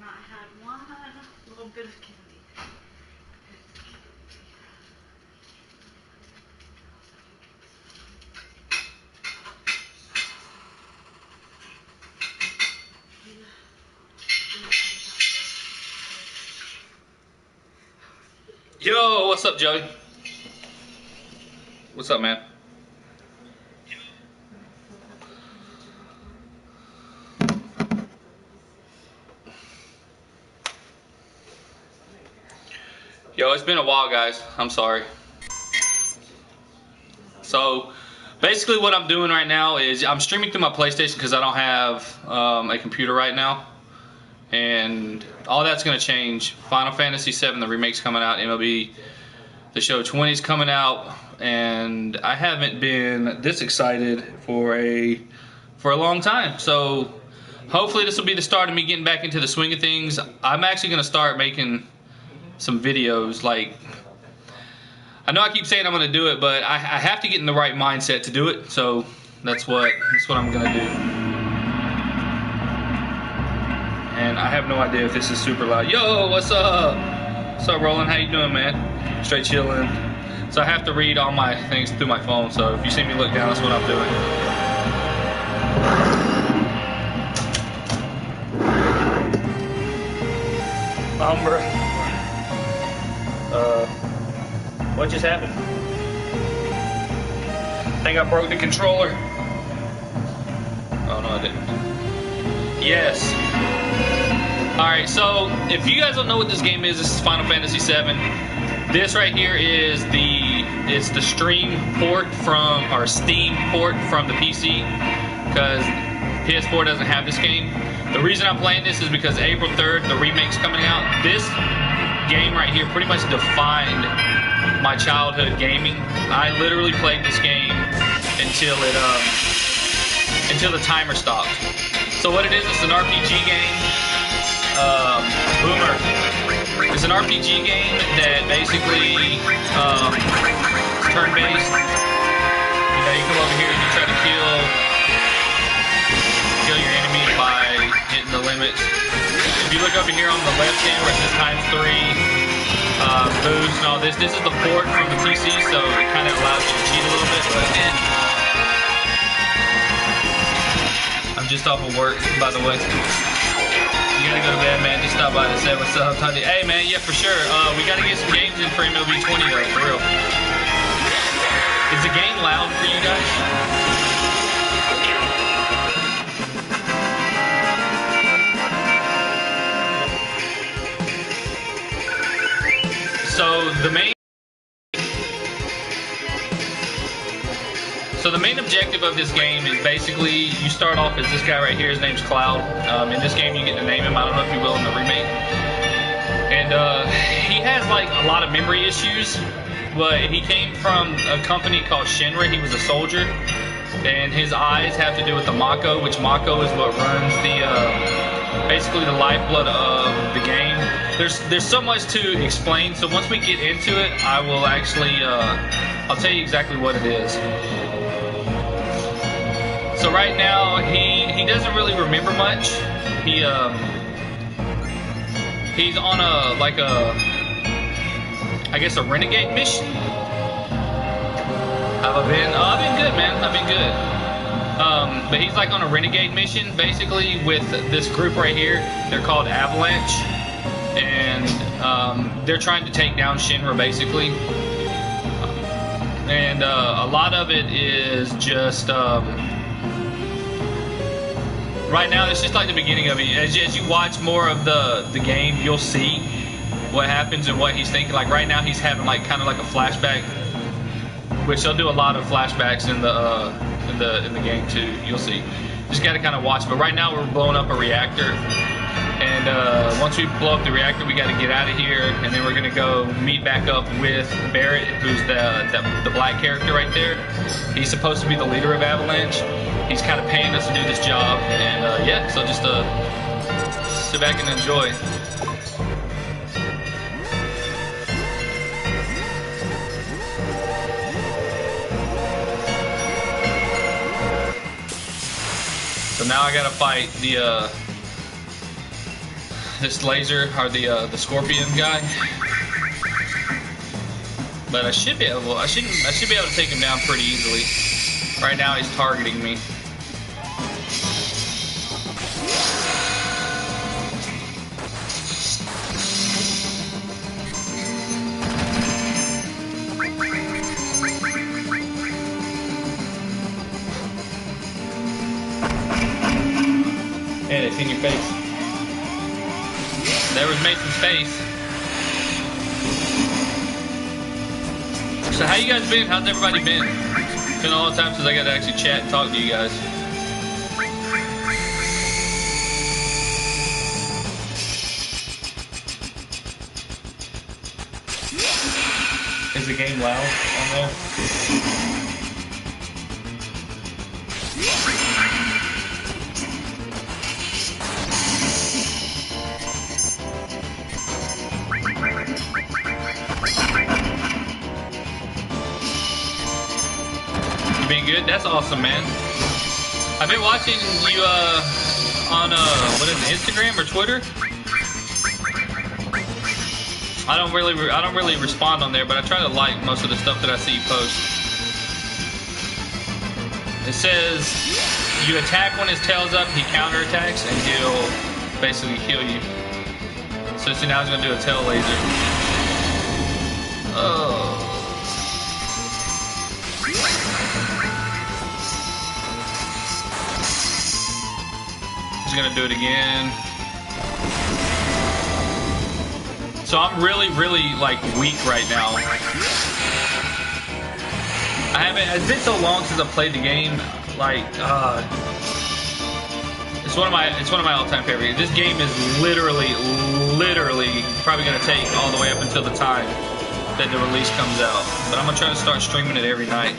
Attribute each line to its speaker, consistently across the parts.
Speaker 1: not had one little bit of candy.
Speaker 2: Yo, what's up, Joey? What's up, man? Yo, it's been a while, guys. I'm sorry. So, basically what I'm doing right now is I'm streaming through my PlayStation because I don't have a computer right now. And all that's going to change. Final Fantasy VII, the remake's coming out. MLB The Show 20 is coming out. And I haven't been this excited for a long time. So, hopefully this will be the start of me getting back into the swing of things. I'm actually going to start making some videos. Like, I know I keep saying I'm going to do it, but I have to get in the right mindset to do it. So that's what I'm going to do. And I have no idea if this is super loud. Yo, what's up? What's up, Roland? How you doing, man? Straight chilling. So I have to read all my things through my phone. So if you see me look down, that's what I'm doing. Umber. What just happened? I think I broke the controller. Oh no, I didn't. Yes. Alright, so if you guys don't know what this game is, this is Final Fantasy VII. This right here is the stream port from, or Steam port from the PC, because PS4 doesn't have this game. The reason I'm playing this is because April 3rd, the remake's coming out. This game right here pretty much defined my childhood gaming. I literally played this game until the timer stopped. So what it is, it's an RPG game. Boomer. It's an RPG game that basically turn-based. You know, you come over here and you try to kill your enemy by hitting the limits. If you look over here on the left hand where it says ×3, boost and all this is the port from the PC, so it kind of allows you to cheat a little bit. But I'm just off of work, by the way. You gotta go to bed, man. Just stop by to say what's up. Talk to you. Hey, man, yeah, for sure. We gotta get some games in for MLB 20, though, for real. Is the game loud for you guys? So the main objective of this game is basically you start off as this guy right here. His name's Cloud. In this game, you get to name him. I don't know if you will in the remake. And he has like a lot of memory issues, but he came from a company called Shinra. He was a soldier, and his eyes have to do with the Mako, which Mako is what runs basically the lifeblood of the game. There's so much to explain, so once we get into it, I will actually I'll tell you exactly what it is. So right now he doesn't really remember much. He's on I guess a renegade mission. Have I been? Oh, I've been good, man. I've been good. But he's like on a renegade mission, basically, with this group right here. They're called Avalanche, and they're trying to take down Shinra, basically. And a lot of it is just right now. It's just like the beginning of it. As you watch more of the game, you'll see what happens and what he's thinking. Like right now, he's having like kind of like a flashback, which they'll do a lot of flashbacks in the game too. You'll see. Just gotta kind of watch. But right now we're blowing up a reactor, and once we blow up the reactor, we gotta get out of here, and then we're gonna go meet back up with Barrett, who's the black character right there. He's supposed to be the leader of Avalanche. He's kind of paying us to do this job, and yeah. So just sit back and enjoy. So now I gotta fight this laser or the scorpion guy. But I should be able. I should be able to take him down pretty easily. Right now he's targeting me. And it's in your face. There was Mason's face. So how you guys been? How's everybody been? It's been a long time since I got to actually chat and talk to you guys. Is the game loud on there? Being good? That's awesome, man. I've been watching you on what is it, Instagram or Twitter? I don't really respond on there, but I try to like most of the stuff that I see you post. It says you attack when his tail's up, he counterattacks and he'll basically heal you. So see, now he's gonna do a tail laser. Oh. Gonna do it again. So I'm really like weak right now. It's been so long since I played the game. Like it's one of my all-time favorites. This game is literally probably gonna take all the way up until the time that the release comes out. But I'm gonna try to start streaming it every night.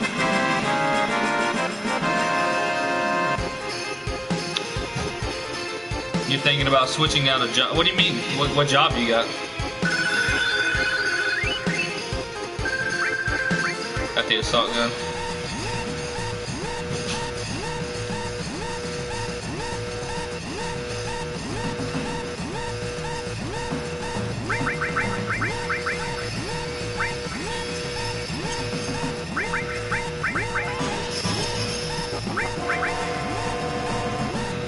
Speaker 2: You're thinking about switching out a job. What do you mean? What job you got? Got the assault gun.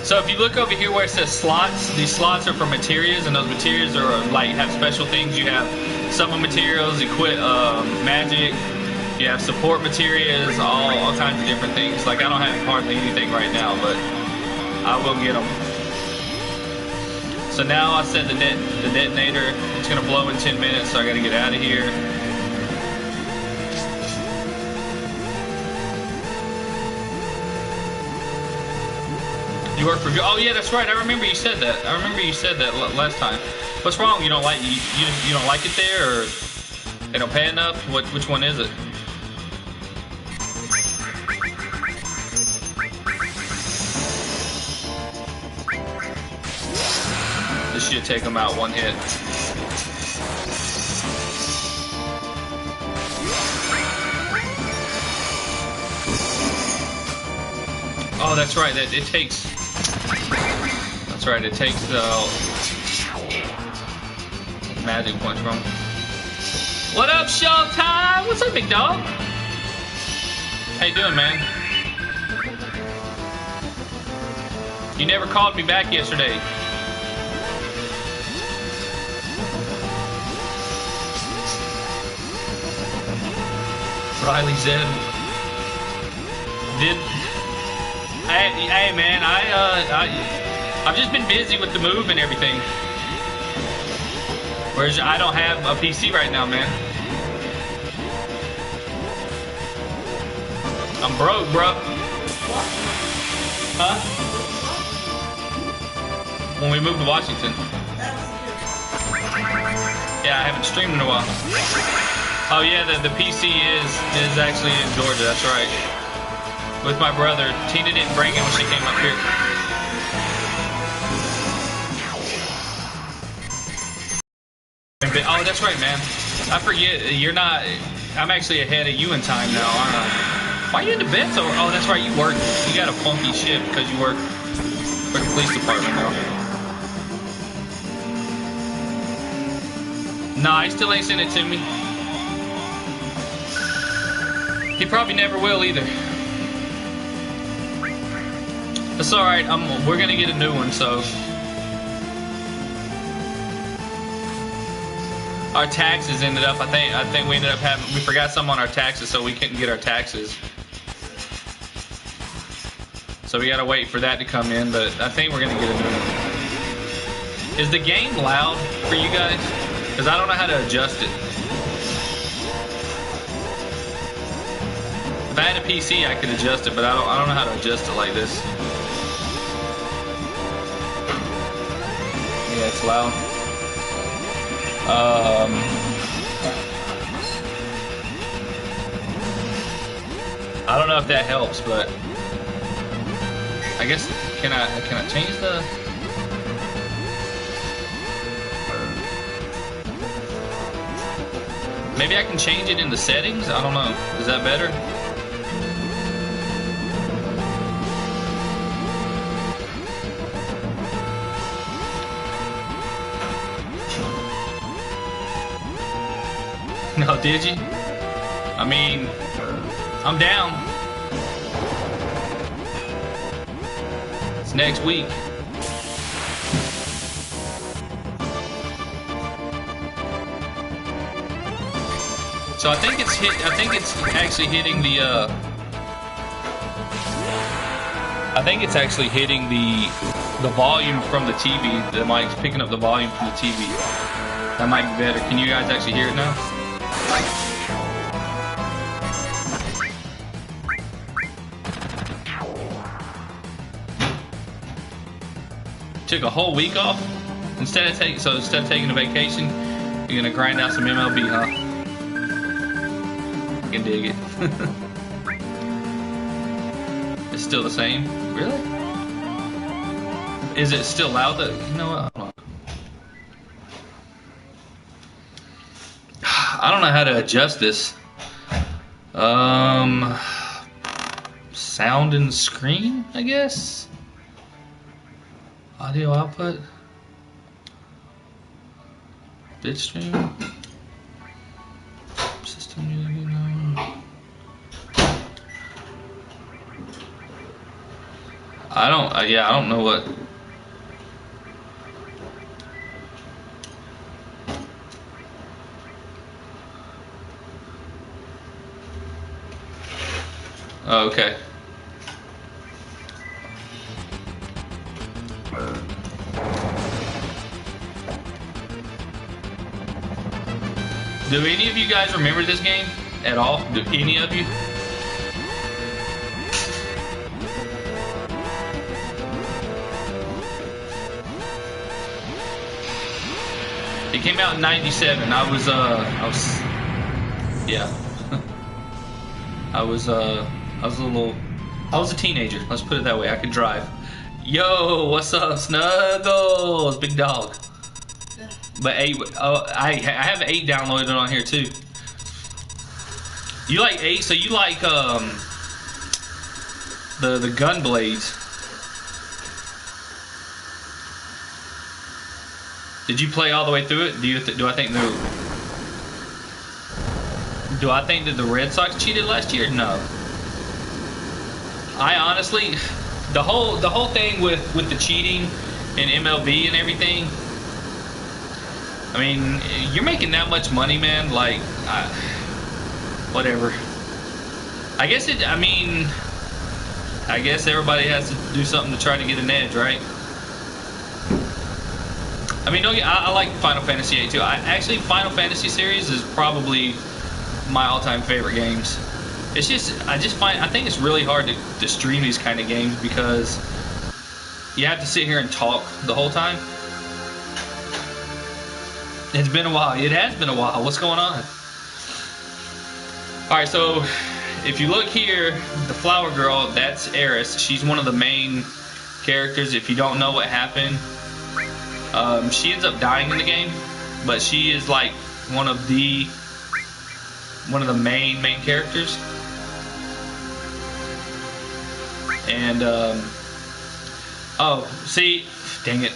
Speaker 2: So if you look over here where it says slots, these slots are for materials, and those materials are like have special things. You have summon materials, magic, you have support materials, all kinds of different things. Like I don't have hardly anything right now, but I will get them. So now I set the detonator. It's gonna blow in 10 minutes, so I gotta get out of here. You work for? Oh yeah, that's right. I remember you said that. Last time. What's wrong? You don't like you don't like it there, or they don't pay enough? Which one is it? This should take them out one hit. Oh, that's right. It takes. That's right. It takes magic points from. What up, Showtime? What's up, big dog? How you doing, man? You never called me back yesterday. Riley said, Hey man, I've just been busy with the move and everything. Whereas I don't have a PC right now, man. I'm broke, bro. Huh? When we moved to Washington. Yeah, I haven't streamed in a while. Oh yeah, the PC is actually in Georgia. That's right. With my brother. Tina didn't bring it when she came up here. Oh, that's right, man. I forget. You're not. I'm actually ahead of you in time now, aren't I? Why are you in the bed so? Oh, that's right. You work. You got a funky shift because you work for the police department now. No, he still ain't sent it to me. He probably never will either. That's all right. We're gonna get a new one. So our taxes ended up. I think we ended up we forgot some on our taxes, so we couldn't get our taxes. So we gotta wait for that to come in. But I think we're gonna get a new one. Is the game loud for you guys? Because I don't know how to adjust it. If I had a PC, I could adjust it, but I don't know how to adjust it like this. Yeah, it's loud. I don't know if that helps, but I guess can I change the? Maybe I can change it in the settings. I don't know. Is that better? No, did you? I mean, I'm down. It's next week. So I think it's actually hitting the. I think it's actually hitting the volume from the TV. The mic's picking up the volume from the TV. That might be better. Can you guys actually hear it now? Took a whole week off instead of taking a vacation, you're gonna grind out some MLB, huh? I can dig it. It's still the same, really? Is it still loud? Though? You know what? I don't know how to adjust this. Sound and screen, I guess. Audio output. Bitstream. System music. I don't know what. Oh, okay. Do any of you guys remember this game at all? Do any of you? It came out in '97. I was yeah. I was a teenager. Let's put it that way. I could drive. Yo, what's up, Snuggles? Big dog. But I have 8 downloaded on here too. You like 8? So you like the gun blades? Did you play all the way through it? Do I think that the Red Sox cheated last year? No. I honestly, the whole thing with the cheating and MLB and everything. I mean, you're making that much money, man. Like, whatever. I guess everybody has to do something to try to get an edge, right? I mean, I like Final Fantasy VIII too. Actually, Final Fantasy series is probably my all-time favorite games. It's just, I think it's really hard to stream these kind of games because you have to sit here and talk the whole time. It's been a while. It has been a while. What's going on? Alright, so if you look here, the flower girl, that's Eris. She's one of the main characters. If you don't know what happened, she ends up dying in the game, but she is like one of the main characters. And oh, see, dang it!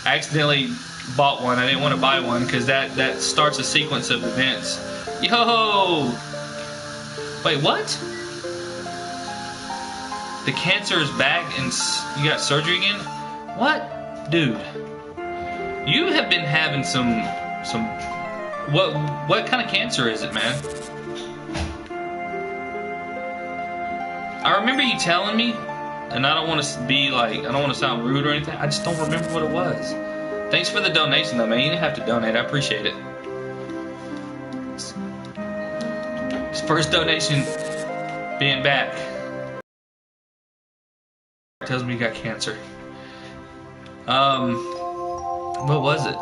Speaker 2: I accidentally bought one. I didn't want to buy one because that starts a sequence of events. Yo! Wait, what? The cancer is back and you got surgery again? What? Dude. You have been having some what kind of cancer is it, man? I remember you telling me, and I don't want to be like, I don't want to sound rude or anything. I just don't remember what it was. Thanks for the donation though, man. You didn't have to donate. I appreciate it. His first donation being back. Tells me you got cancer. What was it?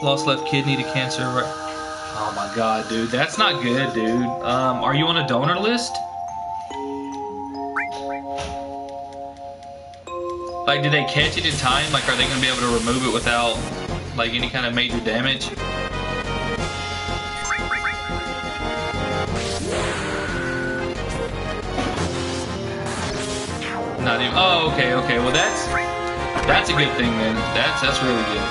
Speaker 2: Lost left kidney to cancer. Oh my god, dude. That's not good, dude. Are you on a donor list? Like, did they catch it in time? Like, are they gonna be able to remove it without, like, any kind of major damage? Not even. Oh, okay, okay. Well, that's a good thing then. That's really good.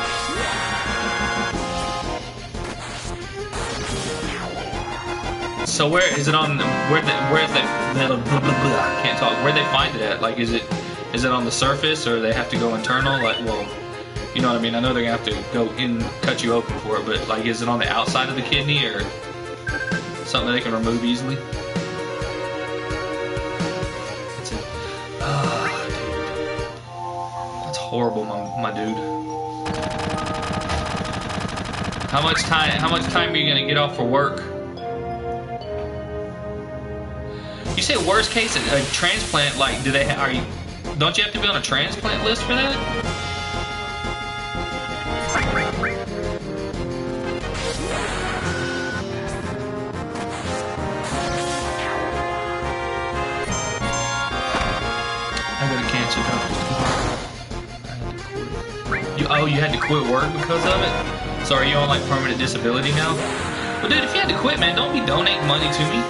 Speaker 2: So where is it on? Where's the I can't talk. Where'd they find it at? Like, is it on the surface, or they have to go internal? Like, well, you know what I mean. I know they're gonna have to go in, cut you open for it, but like, is it on the outside of the kidney or something they can remove easily? Horrible, my dude. How much time are you gonna get off for work? You say worst case a transplant, like don't you have to be on a transplant list for that? I got a cancer doctor. Oh, you had to quit work because of it? So are you on like permanent disability now? Well, dude, if you had to quit, man, don't be donating money to me.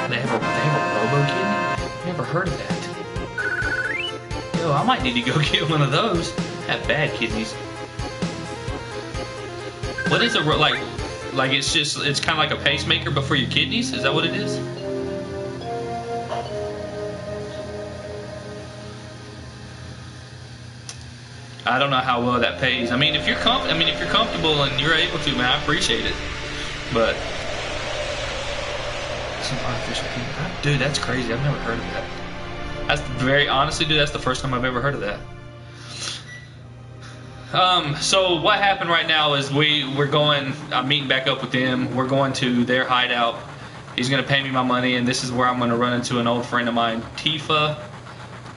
Speaker 2: They have a robo kidney? Never heard of that. Yo, I might need to go get one of those. I have bad kidneys. What is it like? Like it's kind of like a pacemaker, but for your kidneys? Is that what it is? I don't know how well that pays. I mean, if you're comfortable and you're able to, man, I appreciate it. But some artificial kidney, dude, that's crazy. I've never heard of that. That's honestly, dude, that's the first time I've ever heard of that. So what happened right now is I'm meeting back up with them. We're going to their hideout. He's going to pay me my money, and this is where I'm going to run into an old friend of mine, Tifa.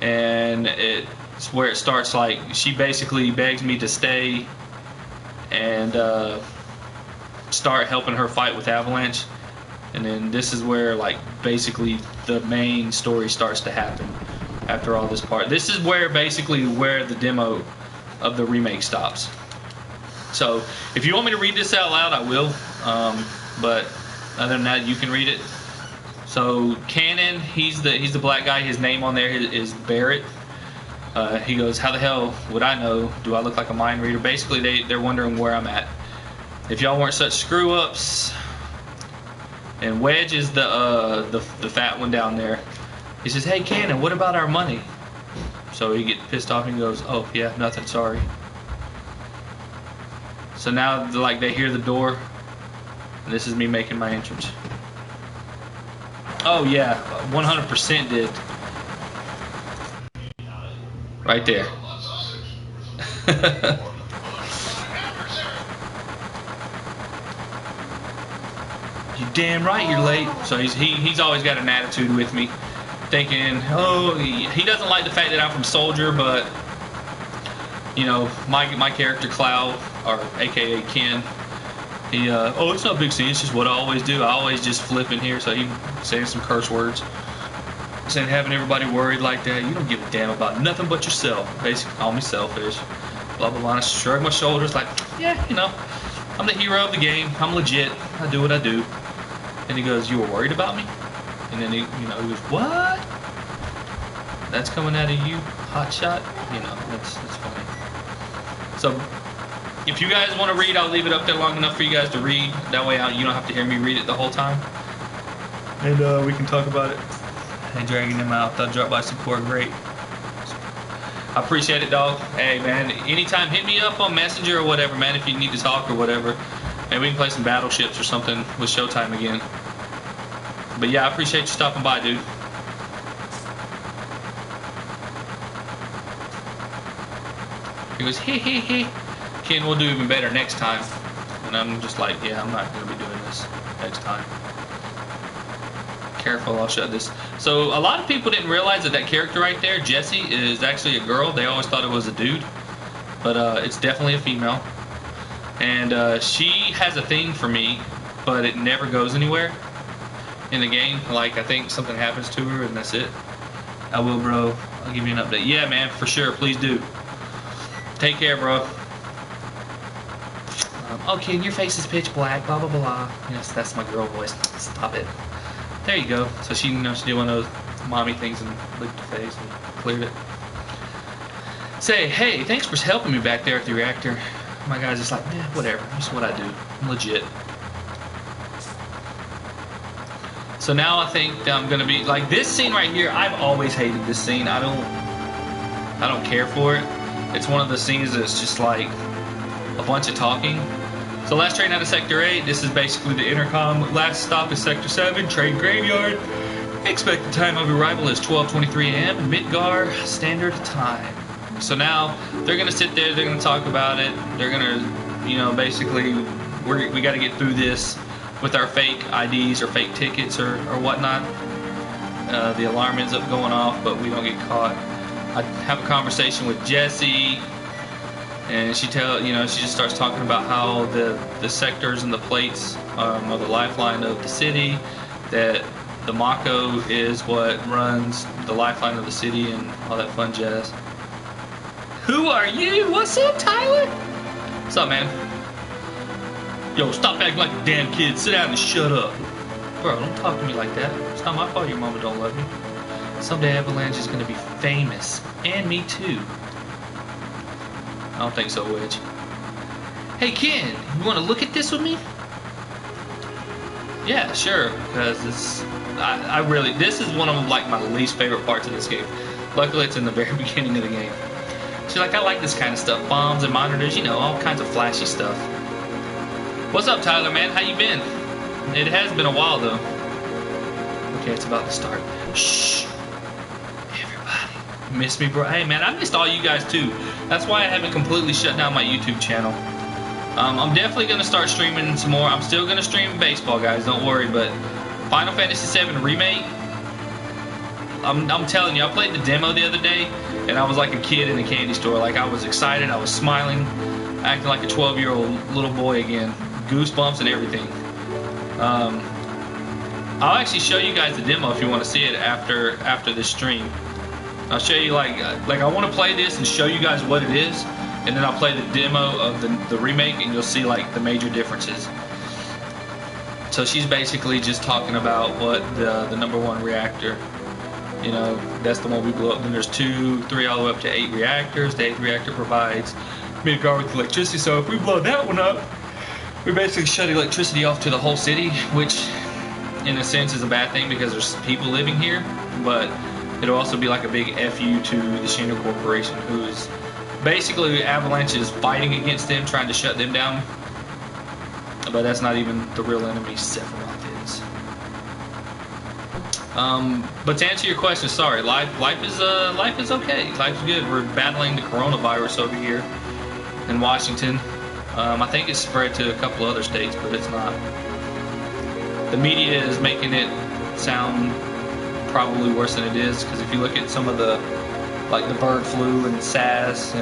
Speaker 2: And it's where it starts, like, she basically begs me to stay and start helping her fight with Avalanche. And then this is where, like, basically the main story starts to happen after all this part. This is where the demo of the remake stops. So if you want me to read this out loud, I will, but other than that, you can read it. So Cannon, he's the black guy. His name on there is Barrett. He goes, how the hell would I know? Do I look like a mind reader? Basically, they're wondering where I'm at. If y'all weren't such screw ups. And Wedge is the fat one down there. He says, hey Cannon, what about our money? So he gets pissed off and goes, oh yeah, nothing, sorry. So now, like, they hear the door, and this is me making my entrance. Oh yeah, 100% did. Right there. You damn right you're late. So he's always got an attitude with me, thinking, oh, he doesn't like the fact that I'm from Soldier, but you know, my character Cloud, or AKA Ken, he oh, it's not a big scene, it's just what I always do. I always just flip in here. So he saying some curse words, saying having everybody worried like that. You don't give a damn about nothing but yourself. Basically, call me selfish. Blah blah blah. I shrug my shoulders like, yeah, you know, I'm the hero of the game. I'm legit. I do what I do. And he goes, "You were worried about me?" And then he goes, "What? That's coming out of you, hotshot?" That's funny. So, if you guys want to read, I'll leave it up there long enough for you guys to read. That way, you don't have to hear me read it the whole time. And we can talk about it. And dragging them out. That drop by support, great. I appreciate it, dog. Hey, man, anytime, hit me up on Messenger or whatever, man, if you need to talk or whatever. And we can play some battleships or something with Showtime again. But yeah, I appreciate you stopping by, dude. He goes, hey. Ken, we'll do even better next time. And I'm just like, yeah, I'm not going to be doing this next time. Careful, I'll shut this. So a lot of people didn't realize that character right there, Jessie, is actually a girl. They always thought it was a dude. But it's definitely a female. And she has a thing for me, but it never goes anywhere in the game. Like, I think something happens to her and that's it. I will, bro. I'll give you an update. Yeah, man, for sure. Please do. Take care, bro. Okay, your face is pitch black, blah, blah, blah. Yes, that's my girl voice. Stop it. There you go. So she, she did one of those mommy things and licked her face and cleared it. Say, hey, thanks for helping me back there at the reactor. My guy's just like, yeah, whatever. That's what I do. I'm legit. So now I think that I'm gonna be like this scene right here. I've always hated this scene. I don't care for it. It's one of the scenes that's just like a bunch of talking. So last train out of Sector 8. This is basically the intercom. Last stop is Sector 7, train graveyard. Expected time of arrival is 12:23 a.m. Midgar Standard Time. So now they're gonna sit there. They're gonna talk about it. They're gonna, basically, we got to get through this with our fake IDs or fake tickets or whatnot. The alarm ends up going off, but we don't get caught. I have a conversation with Jessie, and she just starts talking about how the sectors and the plates are the lifeline of the city. That the Mako is what runs the lifeline of the city and all that fun jazz. Who are you? What's up, Tyler? What's up, man? Yo, stop acting like a damn kid. Sit down and shut up. Bro, don't talk to me like that. It's not my fault your mama don't love me. Someday Avalanche is going to be famous. And me too. I don't think so, Wedge. Hey, Ken, you want to look at this with me? Yeah, sure. Because this is one of like my least favorite parts of this game. Luckily, it's in the very beginning of the game. She's like, I like this kind of stuff. Bombs and monitors, all kinds of flashy stuff. What's up, Tyler, man? How you been? It has been a while, though. Okay, it's about to start. Shh. Everybody. Miss me, bro? Hey, man, I missed all you guys, too. That's why I haven't completely shut down my YouTube channel. I'm definitely going to start streaming some more. I'm still going to stream baseball, guys. Don't worry, but Final Fantasy VII Remake, I'm telling you, I played the demo the other day, and I was like a kid in a candy store. Like, I was excited, I was smiling, acting like a 12-year-old little boy again. Goosebumps and everything. I'll actually show you guys the demo if you want to see it after this stream. I'll show you like I want to play this and show you guys what it is, and then I'll play the demo of the remake, and you'll see like the major differences. So she's basically just talking about what the #1 reactor. That's the one we blew up. Then there's 2, 3, all the way up to 8 reactors. The 8th reactor provides Midgar with electricity. So if we blow that one up, we basically shut electricity off to the whole city, which in a sense is a bad thing because there's people living here. But it'll also be like a big FU to the Shinra Corporation, who's basically Avalanche is fighting against them, trying to shut them down. But that's not even the real enemy, Sephiroth is. But to answer your question, sorry, life is okay. Life's good. We're battling the coronavirus over here in Washington. I think it's spread to a couple other states, but it's not. The media is making it sound probably worse than it is, because if you look at some of the bird flu and SARS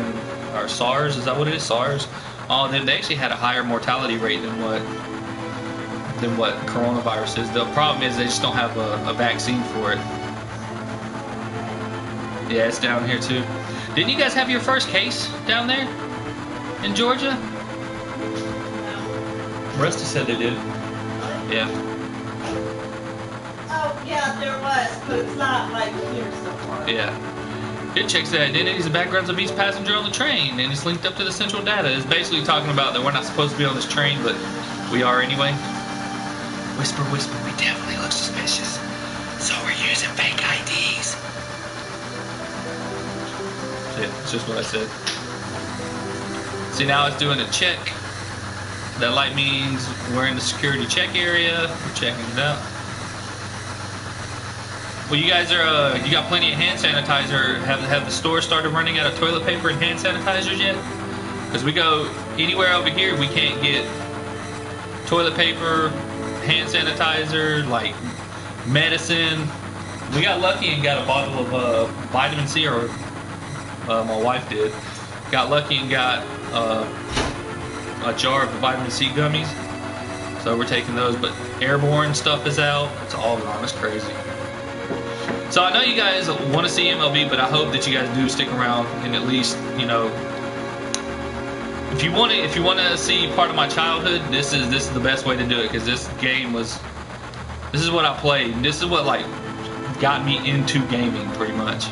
Speaker 2: or SARS, is that what it is? SARS. Oh, they actually had a higher mortality rate than what coronavirus is. The problem is they just don't have a vaccine for it. Yeah, it's down here too. Didn't you guys have your first case down there in Georgia?
Speaker 1: No.
Speaker 2: Rusty said they did. Yeah.
Speaker 1: Yeah, there was, but it's not like here so far.
Speaker 2: Yeah. It checks the identities and backgrounds of each passenger on the train, and it's linked up to the central data. It's basically talking about that we're not supposed to be on this train, but we are anyway. Whisper, whisper, we definitely look suspicious. So we're using fake IDs. Yeah, it's just what I said. See, now it's doing a check. That light means we're in the security check area. We're checking it out. Well, you guys are, you got plenty of hand sanitizer. Have the store started running out of toilet paper and hand sanitizers yet? Because we go anywhere over here, we can't get toilet paper, hand sanitizer, like medicine. We got lucky and got a bottle of vitamin C, or my wife did. Got lucky and got a jar of the vitamin C gummies. So we're taking those, but airborne stuff is out. It's all gone. It's crazy. So I know you guys want to see MLB, but I hope that you guys do stick around and at least, you know, if you want to see part of my childhood, this is the best way to do it, because this is what I played. This is what like got me into gaming pretty much.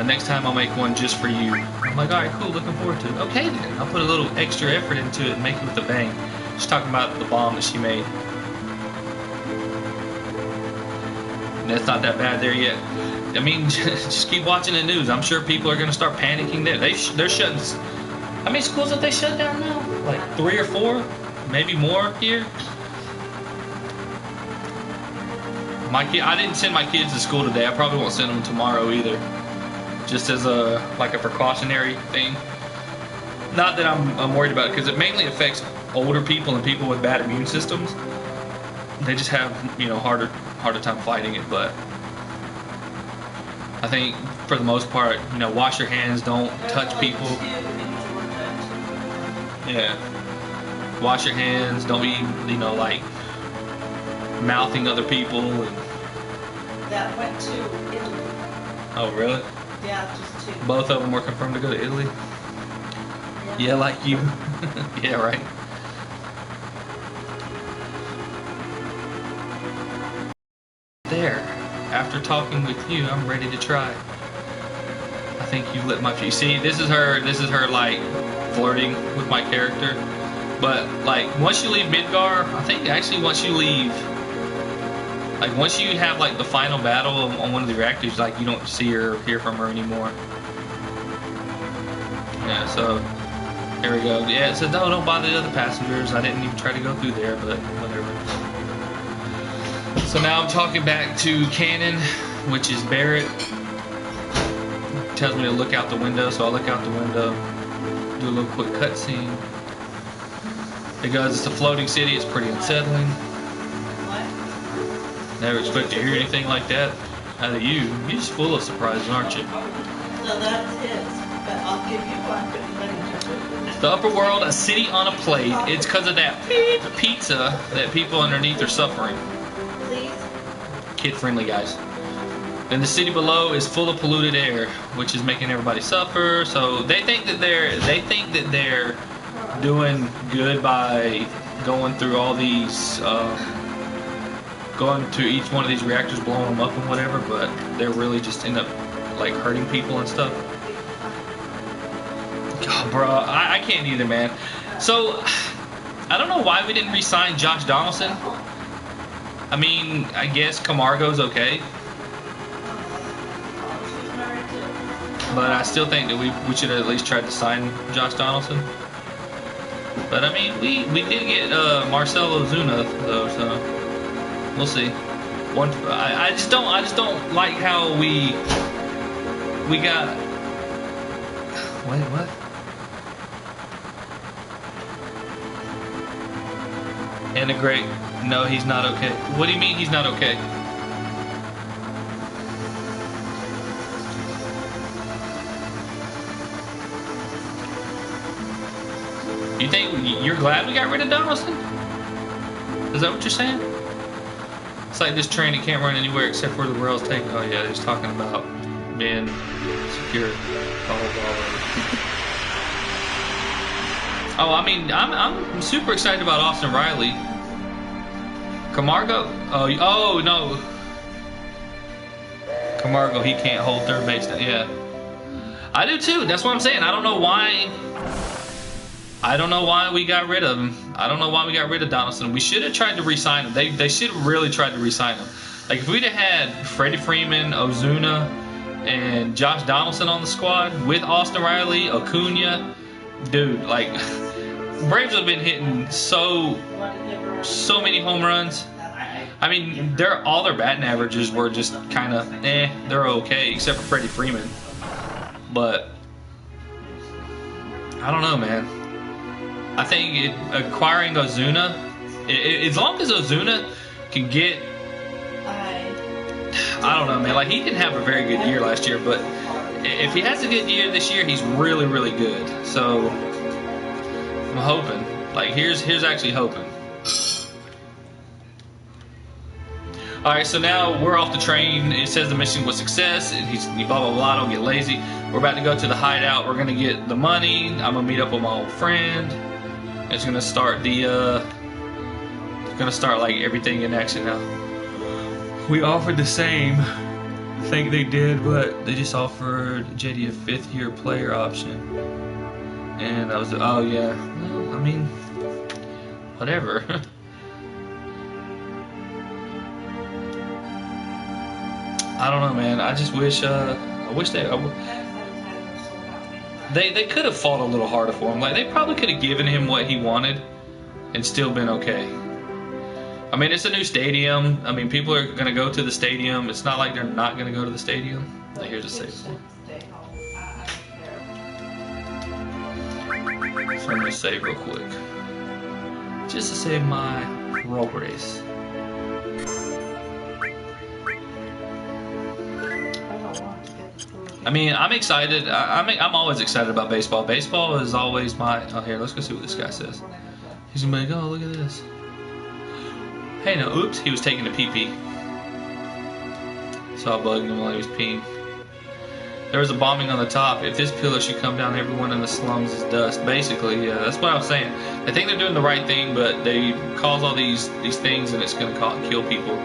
Speaker 2: Next time I'll make one just for you. I'm like, all right, cool, looking forward to it. Okay then, I'll put a little extra effort into it and make it with a bang. She's talking about the bomb that she made. That's not that bad there yet. I mean, just keep watching the news. I'm sure people are going to start panicking there. They're shutting. How many schools have they shut down now? Like 3 or 4, maybe more here. I didn't send my kids to school today. I probably won't send them tomorrow either. Just as a precautionary thing. Not that I'm worried about it, because it mainly affects older people and people with bad immune systems. They just have, you know, harder time fighting it. But I think for the most part, you know, wash your hands, don't touch people. Yeah, wash your hands, don't be, you know, like mouthing other people. And...
Speaker 1: That went to Italy.
Speaker 2: Oh really?
Speaker 1: Yeah, just 2.
Speaker 2: Both of them were confirmed to go to Italy. Yeah, like you. Yeah, right. There. After talking with you, I'm ready to try. I think you lit my fuse. See, this is her like flirting with my character. But like once you leave Midgar, I think actually once you leave, like once you have like the final battle on one of the reactors, like you don't see her or hear from her anymore. Yeah, so here we go. Yeah, it says no, don't bother the other passengers. I didn't even try to go through there, but whatever. So now I'm talking back to Cannon, which is Barrett. It tells me to look out the window, so I look out the window, do a little quick cutscene. Because it's a floating city, it's pretty unsettling.
Speaker 1: What?
Speaker 2: Never expect to hear anything like that out of you. You're just full of surprises, aren't you?
Speaker 1: So that's his, but I'll give you one, but you let him just do it.
Speaker 2: The upper world, a city on a plate. It's because of that beep pizza that people underneath are suffering.
Speaker 1: Please?
Speaker 2: Kid-friendly, guys. Then the city below is full of polluted air, which is making everybody suffer. So they think that they're doing good by going through all these, going to each one of these reactors, blowing them up and whatever. But they're really just end up like hurting people and stuff. God, bro, I can't either, man. So I don't know why we didn't re-sign Josh Donaldson. I mean, I guess Camargo's okay. But I still think that we should have at least tried to sign Josh Donaldson. But I mean, we did get Marcelo Ozuna though, so we'll see. I just don't like how we got. Wait, what? Integrate. No, he's not okay. What do you mean he's not okay? You think you're glad we got rid of Donaldson? Is that what you're saying? It's like this train, it can't run anywhere except where the rail's taking. Oh yeah, he's talking about being secure. Oh, I mean, I'm super excited about Austin Riley. Camargo? Oh no. Camargo, he can't hold third base now. Yeah. I do too. That's what I'm saying. I don't know why. I don't know why we got rid of him. I don't know why we got rid of Donaldson. We should have tried to re-sign him. They should have really tried to re-sign him. Like if we'd have had Freddie Freeman, Ozuna, and Josh Donaldson on the squad with Austin Riley, Acuna, dude, like Braves have been hitting so many home runs. I mean, all their batting averages were just kind of they're okay, except for Freddie Freeman. But I don't know, man. I think acquiring Ozuna, as long as Ozuna can get, I don't know, man. Like he didn't have a very good year last year, but if he has a good year this year, he's really, really good. So I'm hoping. Like here's actually hoping. All right, so now we're off the train. It says the mission was success. He's blah blah blah. Don't get lazy. We're about to go to the hideout. We're gonna get the money. I'm gonna meet up with my old friend. It's gonna start like everything in action now. We offered the same thing they did, but they just offered JD a 5th-year player option. And I was, oh yeah. Well, I mean, whatever. I don't know, man. I just wish. I wish they could have fought a little harder for him. Like they probably could have given him what he wanted, and still been okay. I mean, it's a new stadium. I mean, people are gonna go to the stadium. It's not like they're not gonna go to the stadium. Like, here's a save form. So I'm gonna save real quick, just to save my progress. I mean, I'm excited. I'm always excited about baseball. Baseball is always my. Oh, here, let's go see what this guy says. He's gonna be like, oh, look at this. Hey, no, oops, he was taking a pee-pee. So I bugged him while he was peeing. There was a bombing on the top. If this pillar should come down, everyone in the slums is dust. Basically, yeah, that's what I was saying. I think they're doing the right thing, but they cause all these things, and it's gonna kill people.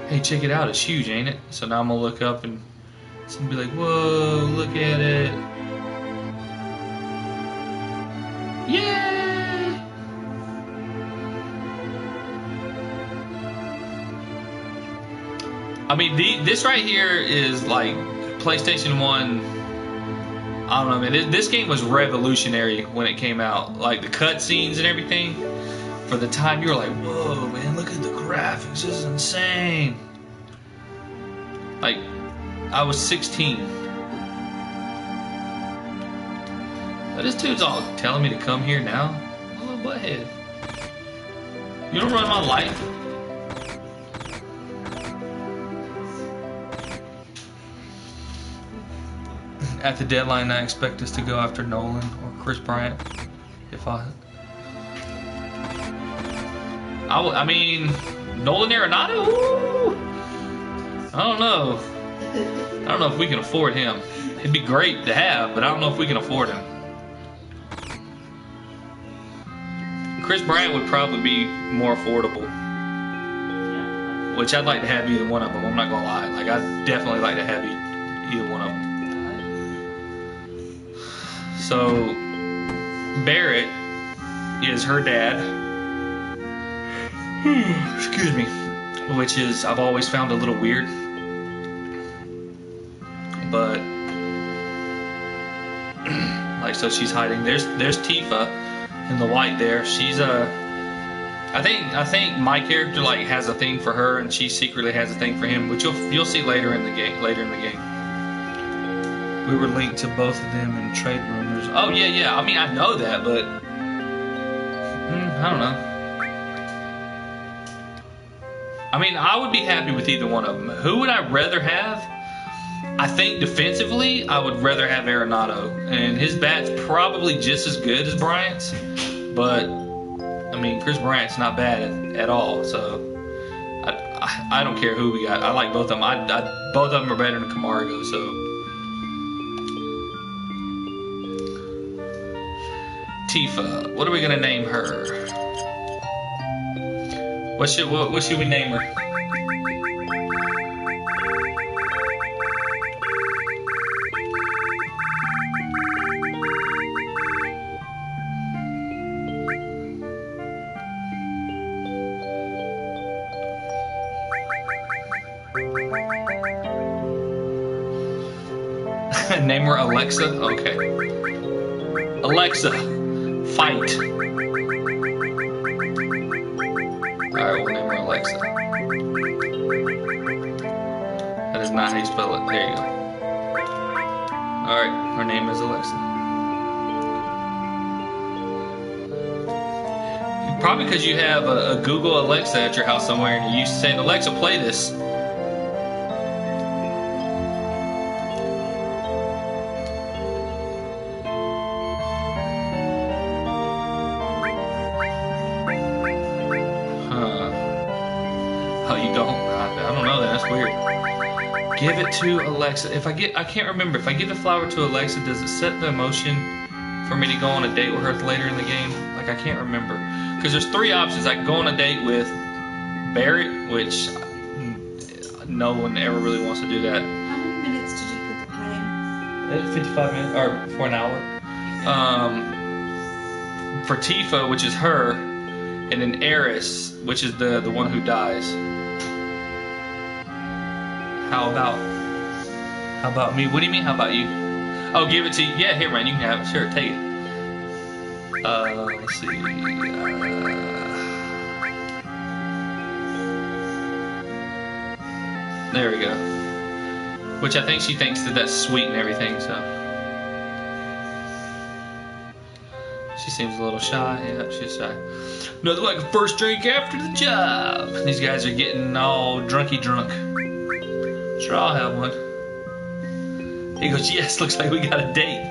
Speaker 2: Hey, check it out. It's huge, ain't it? So now I'm gonna look up and. And be like, whoa, look at it. Yay! I mean, this right here is like PlayStation 1. I don't know, man. This game was revolutionary when it came out. Like the cutscenes and everything. For the time, you were like, whoa, man, look at the graphics. This is insane. Like, I was 16. But this dude's all telling me to come here now. I'm a little butthead. You don't run my life. At the deadline, I expect us to go after Nolan or Chris Bryant. If I mean, Nolan Arenado? Ooh. I don't know. I don't know if we can afford him. It'd be great to have, but I don't know if we can afford him. Chris Bryant would probably be more affordable. Which I'd like to have either one of them. I'm not gonna lie. Like, I'd definitely like to have either one of them. So, Barrett is her dad. Excuse me. Which is, I've always found a little weird. But like, so she's hiding. There's Tifa in the white there. She's I think my character like has a thing for her, and she secretly has a thing for him, which you'll see later in the game. We were linked to both of them in trade rumors. Oh yeah. I mean, I know that, but I don't know. I mean, I would be happy with either one of them. Who would I rather have? I think defensively, I would rather have Arenado, and his bat's probably just as good as Bryant's. But I mean, Chris Bryant's not bad at all. So I don't care who we got. I like both of them. Both of them are better than Camargo. So Tifa, what are we gonna name her? What should we name her? Name her Alexa? Okay. Alexa, fight. Alright, we'll name her Alexa. That is not how you spell it. There you go. Alright, her name is Alexa. Probably because you have a Google Alexa at your house somewhere and you're used to saying, Alexa, play this. Oh, you don't? I don't know. That's weird. Give it to Alexa. I can't remember. If I give the flower to Alexa, does it set the emotion for me to go on a date with her later in the game? Like, I can't remember. Because there's 3 options. I can go on a date with Barrett, which no one ever really wants to do that.
Speaker 3: How many minutes did you put the play in?
Speaker 2: 55 minutes, or for an hour. For Tifa, which is her, and then Eris, which is the one who dies. How about me? What do you mean, how about you? Oh, give it to you. Yeah, here, man, you can have it. Sure, take it. Let's see. There we go. Which I think she thinks that that's sweet and everything, so. She seems a little shy. Yeah, she's shy. Nothing like a first drink after the job. These guys are getting all drunky drunk. Sure, I'll have one. He goes, yes, looks like we got a date.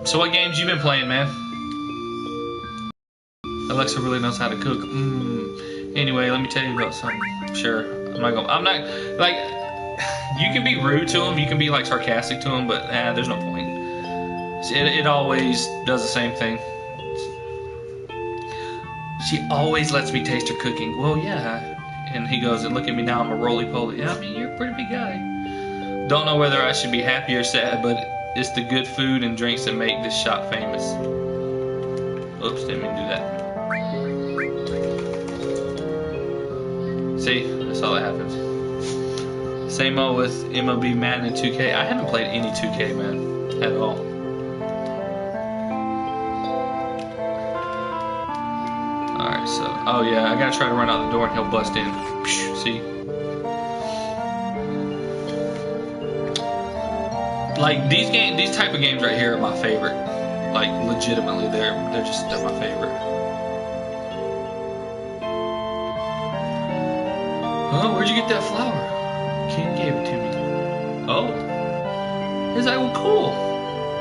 Speaker 2: So what games you been playing, man? Alexa really knows how to cook. Anyway, let me tell you about something. Sure, I'm not, like, you can be rude to them, you can be, like, sarcastic to them, but, there's no point. It always does the same thing. She always lets me taste her cooking. Well, yeah. And he goes, and look at me now, I'm a roly-poly. Yeah, I mean, you're a pretty big guy. Don't know whether I should be happy or sad, but it's the good food and drinks that make this shop famous. Oops, didn't mean to do that. See, that's all that happens. Same old with MLB Madden and 2K. I haven't played any 2K, man, at all. Alright, so, oh yeah, I gotta try to run out the door and he'll bust in. See? Like, these type of games right here are my favorite. Like, legitimately, they're my favorite. Oh, where'd you get that flower? Ken gave it to me. Oh. He's like, well, cool.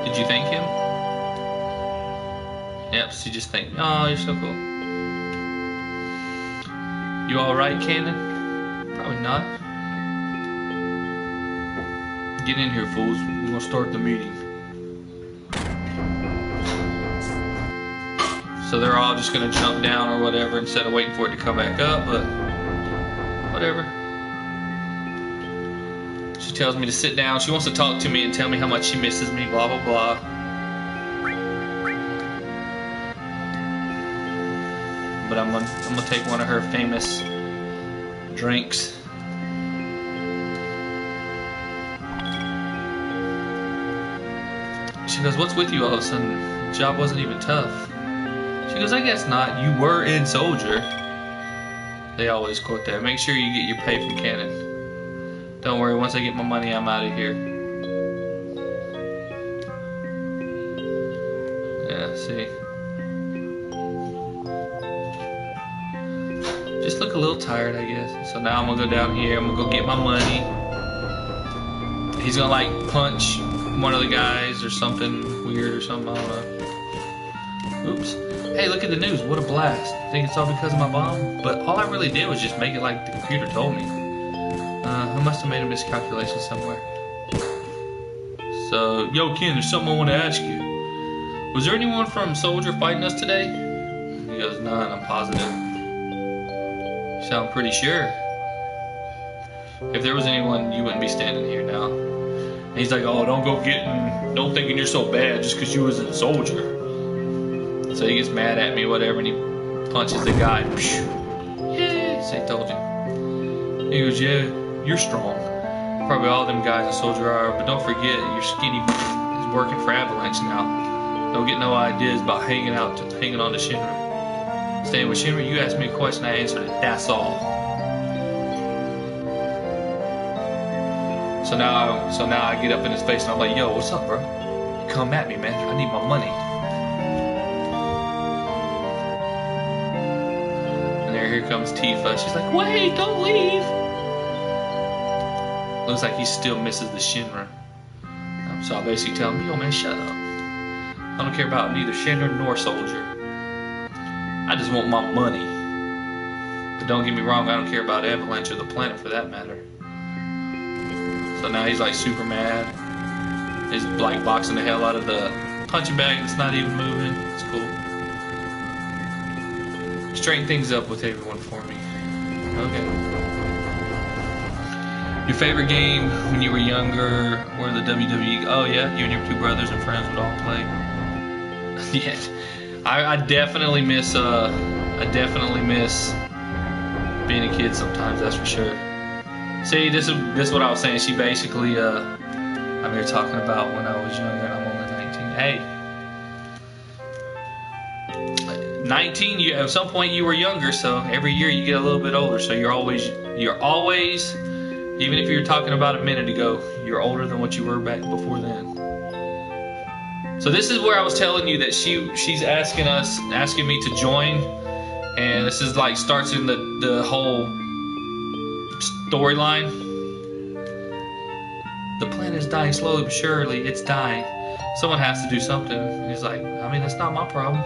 Speaker 2: Did you thank him? Yep, she just thanked me. Oh, you're so cool. You alright, Cannon? Probably not. Get in here, fools. We're gonna start the meeting. So they're all just gonna jump down or whatever instead of waiting for it to come back up, but whatever. She tells me to sit down. She wants to talk to me and tell me how much she misses me, blah, blah, blah. But I'm gonna take one of her famous drinks. She goes, what's with you all of a sudden? The job wasn't even tough. She goes, I guess not. You were in Soldier. They always quote that. Make sure you get your pay from Canon. Don't worry, once I get my money, I'm out of here. Yeah, see. Just look a little tired, I guess. So now I'm gonna go down here. I'm gonna go get my money. He's gonna like punch one of the guys or something weird or something. I don't know. Oops. Hey, look at the news. What a blast. Think it's all because of my bomb? But all I really did was just make it like the computer told me. I must have made a miscalculation somewhere. So, yo, Ken, there's something I want to ask you. Was there anyone from Soldier fighting us today? He goes, none, I'm positive. You sound pretty sure. If there was anyone, you wouldn't be standing here now. And he's like, oh, don't thinking you're so bad just because you was a soldier. So he gets mad at me, whatever, and he punches the guy. Yeah, so I told you. He goes, yeah, you're strong. Probably all them guys in Soldier are, but don't forget, your skinny is working for Avalanche now. Don't get no ideas about hanging on to Shinra. Staying with Shinra, you asked me a question, I answered it. That's all. So now I get up in his face and I'm like, yo, what's up, bro? Come at me, man. I need my money. And here comes Tifa. She's like, wait, don't leave. Looks like he still misses the Shinra. So I basically tell him, yo, man, shut up. I don't care about neither Shinra nor Soldier. I just want my money. But don't get me wrong, I don't care about Avalanche or the planet for that matter. So now he's like super mad. He's like boxing the hell out of the punching bag that's not even moving. It's cool. Straighten things up with everyone for me. Okay. Your favorite game when you were younger or the WWE? Oh yeah, you and your 2 brothers and friends would all play. Yeah, I definitely miss being a kid sometimes, that's for sure. See, this is what I was saying. She basically I'm here talking about when I was younger and I'm only 19. Hey, 19, you at some point you were younger, so every year you get a little bit older, so you're always even if you're talking about a minute ago, you're older than what you were back before then. So this is where I was telling you that she's asking me to join, and this is like starts in the whole storyline. The planet is dying slowly but surely. It's dying. Someone has to do something. He's like, I mean, that's not my problem.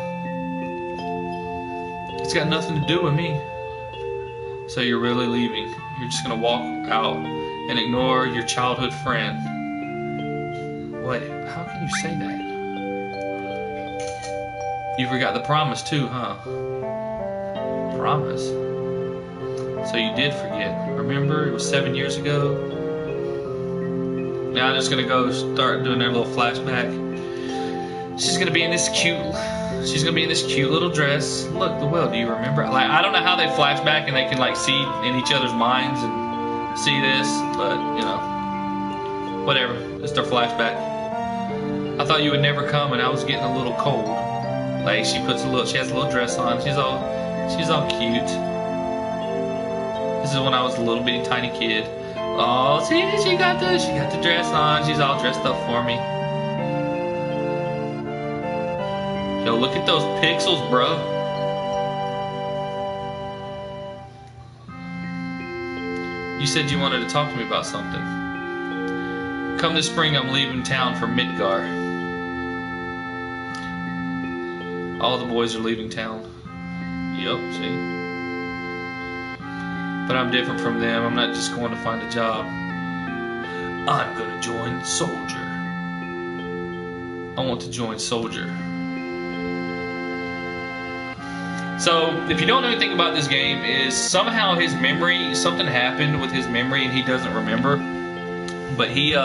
Speaker 2: It's got nothing to do with me. So you're really leaving. You're just gonna walk out and ignore your childhood friend. Wait, how can you say that? You forgot the promise too, huh? Promise? So you did forget. Remember, it was 7 years ago? Now I'm just gonna go start doing their little flashback. She's gonna be in this cute little dress. Look, the whale, do you remember? Like, I don't know how they flash back and they can like see in each other's minds and see this, but you know, whatever. It's their flashback. I thought you would never come, and I was getting a little cold. Like she has a little dress on. She's all cute. This is when I was a little bitty tiny kid. Oh, see, she got the dress on. She's all dressed up for me. Yo, look at those pixels, bro. You said you wanted to talk to me about something. Come this spring, I'm leaving town for Midgar. All the boys are leaving town. Yup, see? But I'm different from them. I'm not just going to find a job. I'm gonna join Soldier. I want to join Soldier. So, if you don't know anything about this game, is somehow his memory, something happened with his memory and he doesn't remember. But he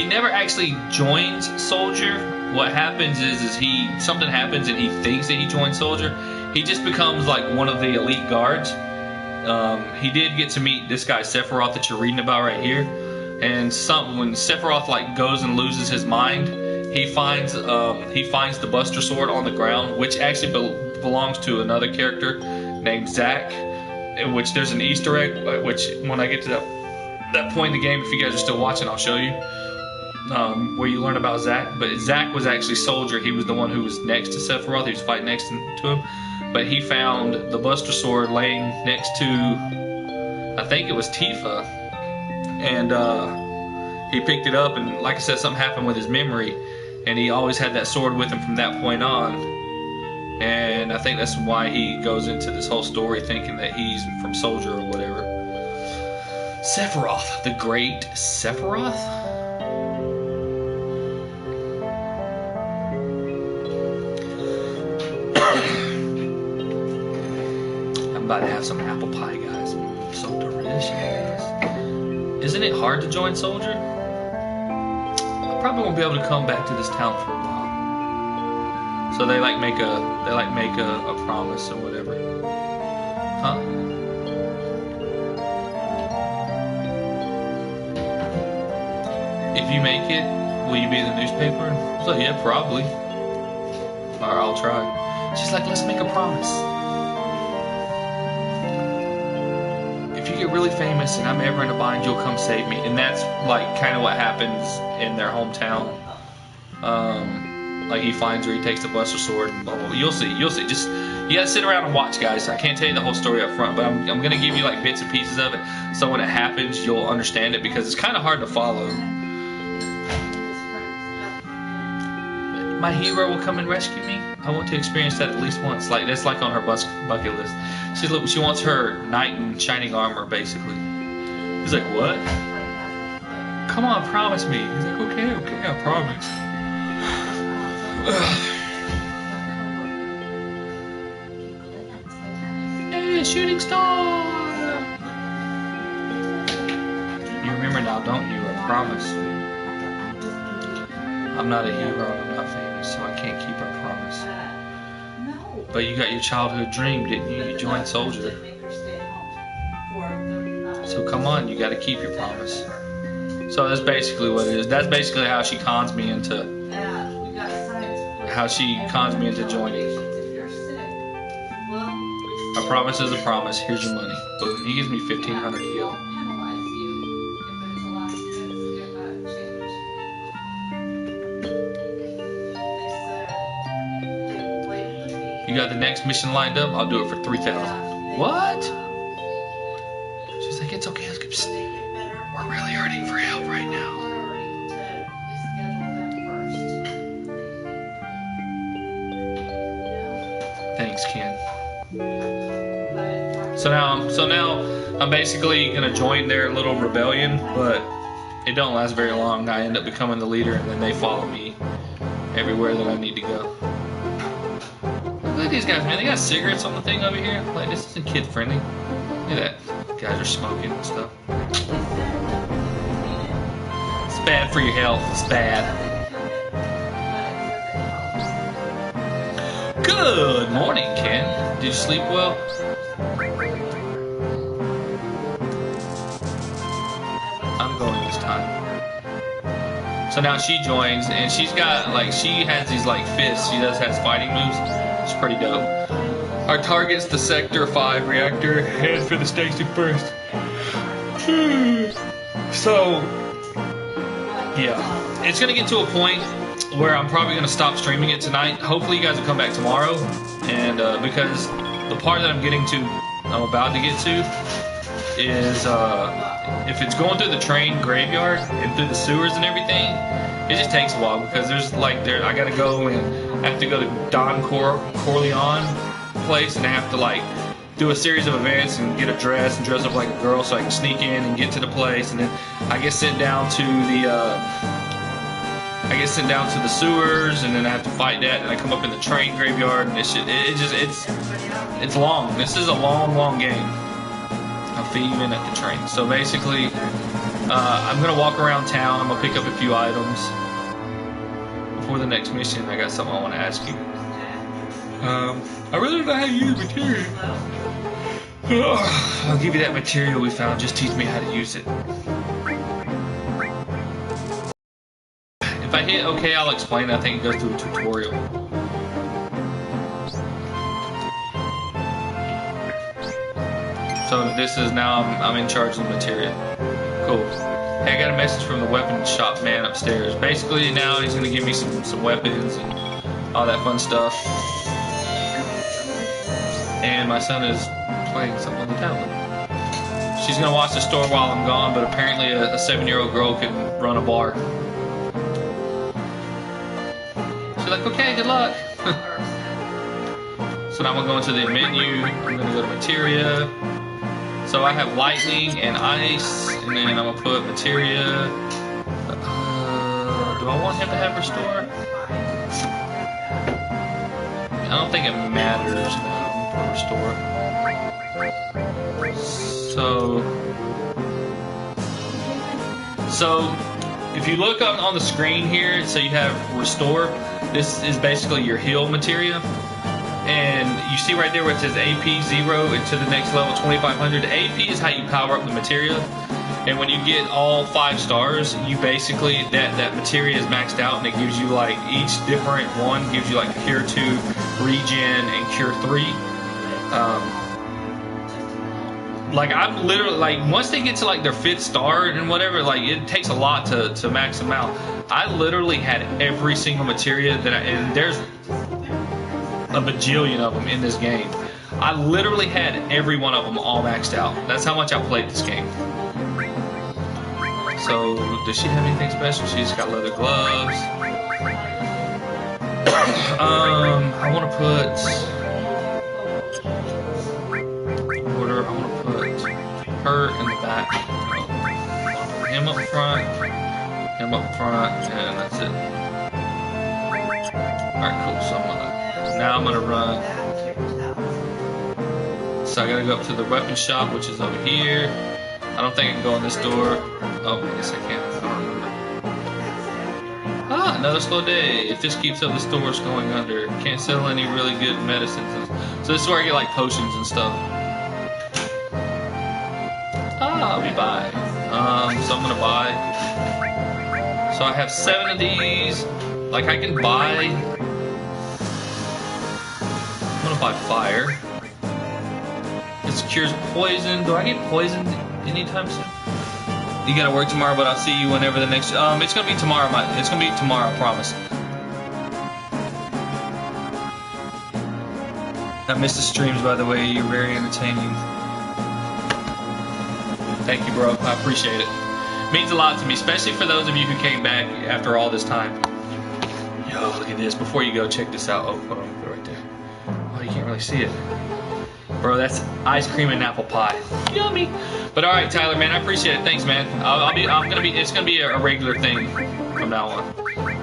Speaker 2: never actually joins Soldier. What happens is something happens and he thinks that he joins Soldier. He just becomes like one of the elite guards. He did get to meet this guy Sephiroth that you're reading about right here. And when Sephiroth like goes and loses his mind, he finds the Buster Sword on the ground, which actually belongs to another character named Zack. In which there's an Easter egg, which when I get to that point in the game, if you guys are still watching, I'll show you. Where you learn about Zack. But Zack was actually Soldier. He was the one who was next to Sephiroth. He was fighting next to him. But he found the Buster Sword laying next to, I think it was Tifa. And he picked it up, and like I said, something happened with his memory. And he always had that sword with him from that point on. And I think that's why he goes into this whole story thinking that he's from Soldier or whatever. Sephiroth. The great Sephiroth? I'm about to have some apple pie, guys. So delicious. Isn't it hard to join soldier? I probably won't be able to come back to this town for a while. So they like make a promise or whatever. Huh? If you make it, will you be in the newspaper? So yeah, probably. Or I'll try. She's like, let's make a promise. If you get really famous and I'm ever in a bind, you'll come save me. And that's like kind of what happens in their hometown. Like he finds her, he takes the Buster Sword, and blah, blah, blah. You'll see. Just you gotta sit around and watch, guys. I can't tell you the whole story up front, but I'm gonna give you like bits and pieces of it, so when it happens, you'll understand it because it's kind of hard to follow. My hero will come and rescue me. I want to experience that at least once. Like that's like on her bucket list. She wants her knight in shining armor, basically. He's like, what? Come on, promise me. He's like, okay, I promise. Hey, shooting star! You remember now, don't you? I promise. I'm not a hero, I'm not famous, so I can't keep our promise. But you got your childhood dream, didn't you? You joined soldier. So come on, you got to keep your promise. So that's basically what it is. That's basically how she cons me into joining. A promise is a promise. Here's your money. Boom. He gives me 1,500 gil. You got the next mission lined up? I'll do it for 3,000. What? She's like, it's okay. We're really hurting for help right now. Thanks, Ken. So now I'm basically gonna join their little rebellion, but it don't last very long. I end up becoming the leader, and then they follow me everywhere that I need to go. Look at these guys, man. They got cigarettes on the thing over here. Like, this isn't kid friendly. Look at that. Guys are smoking and stuff. It's bad for your health. It's bad. Good morning, Ken. Did you sleep well? I'm going this time. So now she joins, and she has these like fists. She has fighting moves. It's pretty dope. Our target's the Sector 5 reactor. Head for the station first. So, yeah. It's going to get to a point where I'm probably going to stop streaming it tonight. Hopefully you guys will come back tomorrow. And because the part that I'm about to get to is if it's going through the train graveyard and through the sewers and everything, it just takes a while because I gotta go and I have to go to Don Corleone place, and I have to like do a series of events and get a dress and dress up like a girl so I can sneak in and get to the place, and then I get sent down to the sewers, and then I have to fight that, and I come up in the train graveyard, and it's long. This is a long game. I'll feed you in at the train. So basically, I'm gonna walk around town. I'm gonna pick up a few items. Before the next mission, I got something I want to ask you. I really don't know how to use material. I'll give you that material we found. Just teach me how to use it. If I hit OK, I'll explain. I think it goes through a tutorial. So this is now I'm in charge of the material. Cool. Hey, I got a message from the weapons shop man upstairs. Basically, now he's gonna give me some weapons and all that fun stuff. And my son is playing something on the tablet. She's gonna watch the store while I'm gone, but apparently a 7-year-old girl can run a bar. She's like, okay, good luck. So now I'm gonna go into the menu. I'm gonna go to materia. So I have lightning and ice, and then I'm gonna put materia. Do I want him to have restore? I don't think it matters now. I'm gonna put restore. So if you look on the screen here, so you have restore. This is basically your heal materia. And you see right there where it says AP 0 and to the next level 2500. AP is how you power up the materia. And when you get all 5 stars, you basically, that materia is maxed out, and it gives you like, each different one gives you like Cure 2, Regen, and Cure 3. Like I'm literally, like once they get to like their 5th star and whatever, like it takes a lot to max them out. I literally had every single materia and there's a bajillion of them in this game. I literally had every one of them all maxed out. That's how much I played this game. So, does she have anything special? She's got leather gloves. I want to put her in the back. Him up front, and that's it. Alright, cool. So I'm gonna run. So I gotta go up to the weapon shop, which is over here. I don't think I can go in this door. Oh, yes I can. I don't remember. Ah, another slow day. If this keeps up, the store's going under. Can't sell any really good medicines. So this is where I get like potions and stuff. Ah, we buy. So I'm gonna buy. So I have 7 of these. Like I can buy. I'm gonna buy fire. This cures poison. Do I get poisoned anytime soon? You gotta work tomorrow, but I'll see you whenever the next. It's gonna be tomorrow. It's gonna be tomorrow. I promise. I missed the streams, by the way. You're very entertaining. Thank you, bro. I appreciate it. Means a lot to me, especially for those of you who came back after all this time. Yo, look at this. Before you go, check this out. Oh, hold on, go right there. Oh, you can't really see it. Bro, that's ice cream and apple pie. Yummy. But all right, Tyler, man, I appreciate it. Thanks, man. It's gonna be a regular thing from now on.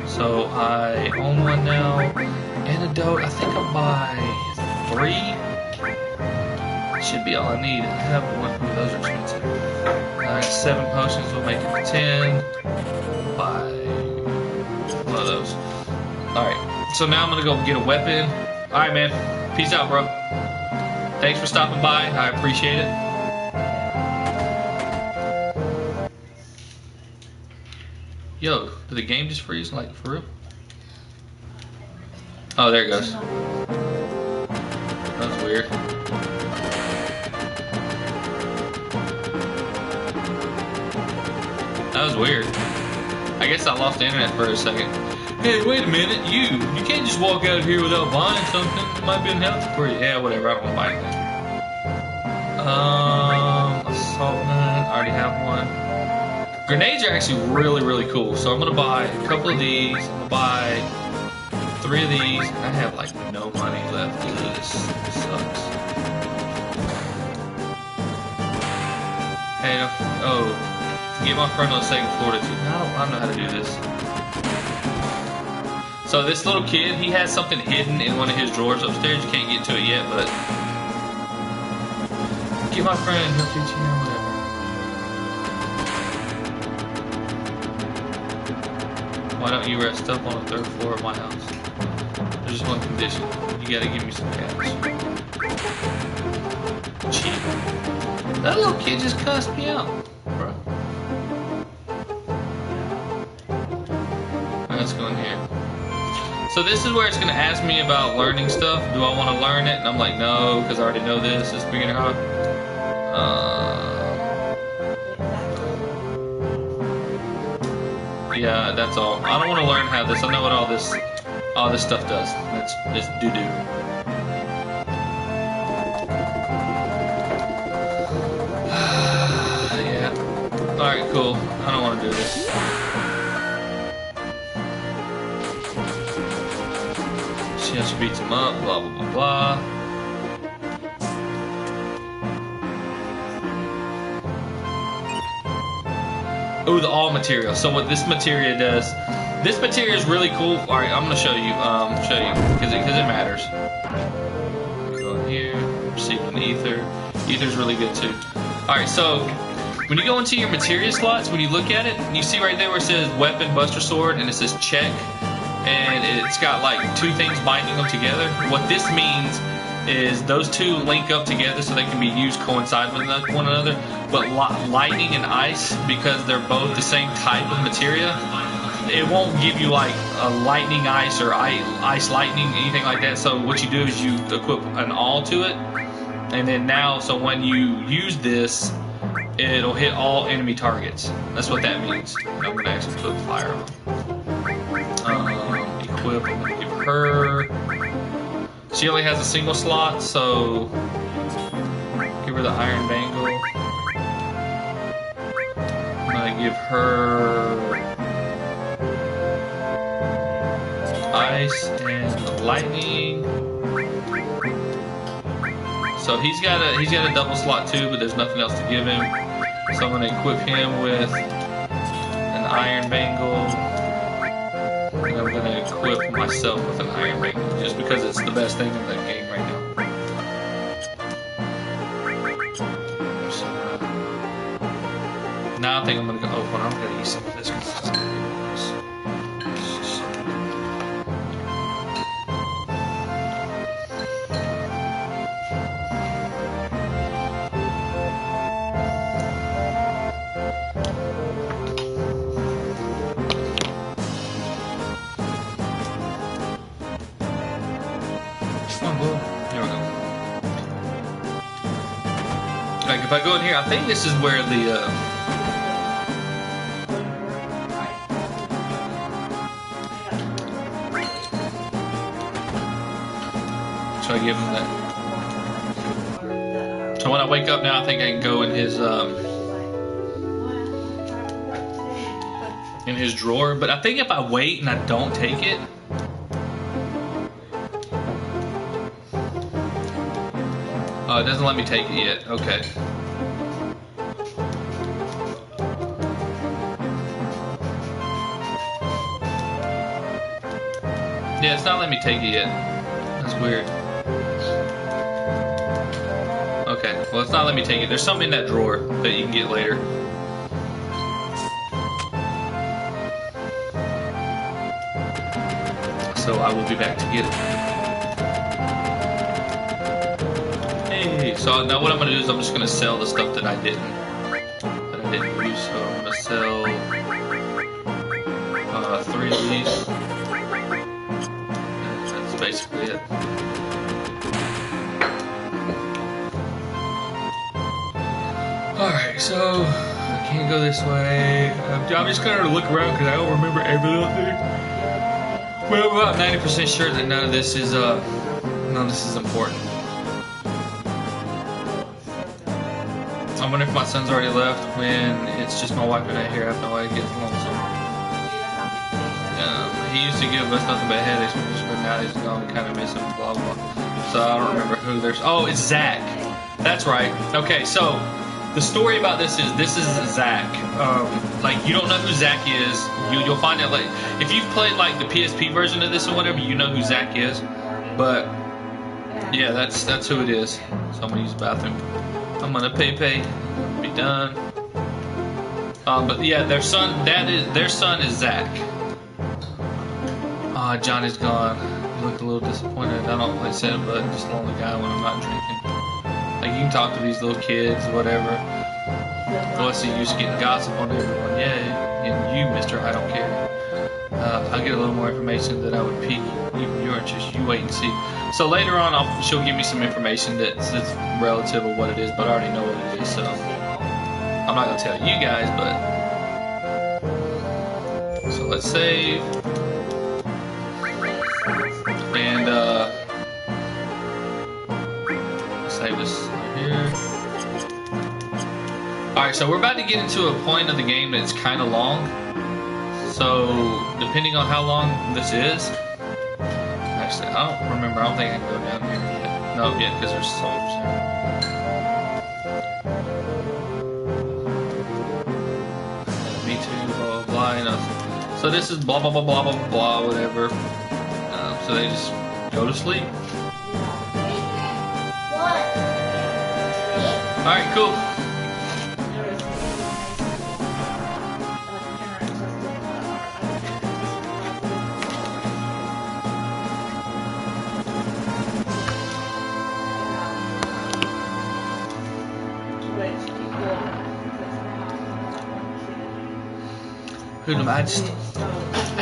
Speaker 2: So I own one now. Antidote. I think I'll buy 3. Should be all I need. I have one. Ooh, those are expensive. 7 potions will make it 10. Buy one of those. All right. So now I'm gonna go get a weapon. All right, man. Peace out, bro. Thanks for stopping by. I appreciate it. Yo, did the game just freeze? Like, for real? Oh, there it goes. That was weird. That was weird. I guess I lost the internet for a second. Hey, wait a minute, you can't just walk out of here without buying something. It might be unhealthy for you. Yeah, whatever, I don't want to buy anything. Assault gun, I already have one. Grenades are actually really, really cool. So I'm gonna buy a couple of these. I'm gonna buy 3 of these. I have like no money left. Ooh, this sucks. Hey, oh, get my friend on the 2nd floor to I don't know how to do this. So this little kid, he has something hidden in one of his drawers upstairs. You can't get to it yet, but get my friend, he'll teach you whatever. Why don't you rest up on the 3rd floor of my house? There's just one condition. You gotta give me some cash. Cheap. That little kid just cussed me out, bro. Let's go in here. So this is where it's gonna ask me about learning stuff. Do I want to learn it? And I'm like, no, because I already know this. It's beginner high. Yeah, that's all. I don't want to learn how this. I know what all this stuff does. It's doo-doo. Yeah. Alright, cool. I don't want to do this. She beats him up, blah, blah, blah, blah. Ooh, the all material. So what this materia does, this materia is really cool. All right, I'm gonna show you, because it matters. Go in here, receiving ether. Ether's really good too. Alright, so when you go into your materia slots, when you look at it, you see right there where it says weapon, buster sword, and it says check, and it's got like two things binding them together. What this means is those two link up together so they can be used coincide with one another. But lightning and ice, because they're both the same type of materia, it won't give you like a lightning ice or ice lightning, anything like that. So what you do is you equip an all to it, and then now, so when you use this, it'll hit all enemy targets. That's what that means. I'm gonna actually put fire on. Equip. I'm gonna give her. She only has a single slot, so give her the iron bangle. I'm gonna give her ice and lightning. So he's got a double slot too, but there's nothing else to give him. So I'm gonna equip him with an iron bangle, and I'm gonna equip myself with an iron bangle, just because it's the best thing in the game right now. So, now I think I'm gonna go. Oh, hold on, I'm gonna use some of this. Like if I go in here, I think this is where the so I give him that. So when I wake up now, I think I can go in his drawer. But I think if I wait and I don't take it, oh, it doesn't let me take it yet. Okay. Yeah, it's not letting me take it yet. That's weird. Okay, well, it's not letting me take it. There's something in that drawer that you can get later. So I will be back to get it. So now what I'm going to do is I'm just going to sell the stuff that I didn't use. So I'm going to sell 3 of these. And that's basically it. Alright, so I can't go this way. I'm just going to look around because I don't remember every little thing. Well, I'm about 90% sure that none of this is important. I wonder if my son's already left when it's just my wife and I here. I have no idea it gets lonesome. He used to give us nothing but headaches, but now he's gone. We kind of miss him, blah, blah. So I don't remember who there's. Oh, it's Zach. That's right. Okay, so the story about this is Zach. Like, you don't know who Zach is. You'll find out, like, if you've played, like, the PSP version of this or whatever, you know who Zach is. But, yeah, that's who it is. So I'm going to use the bathroom. I'm gonna pay, be done. But yeah, their son is Zach. John is gone. You look a little disappointed. I don't like said, but just a lonely guy when I'm not drinking. Like, you can talk to these little kids, whatever. What's the use of getting gossip on everyone? Yeah, and you, Mister, I don't care. I'll get a little more information that I would pique even your interest. You wait and see. So later on, she'll give me some information that's relative of what it is, but I already know what it is, so I'm not going to tell you guys, but... So let's save. And, save this right here. Alright, so we're about to get into a point of the game that's kind of long. So, depending on how long this is... Actually, I don't remember. I don't think I can go down here yet. No, yet, because there's soldiers there. Me too, blah, blah, blah, you know. So this is blah, blah, blah, blah, blah, blah, whatever. So they just go to sleep.
Speaker 4: What?
Speaker 2: Alright, cool.
Speaker 1: There is a parent which people
Speaker 2: Hoodlum, I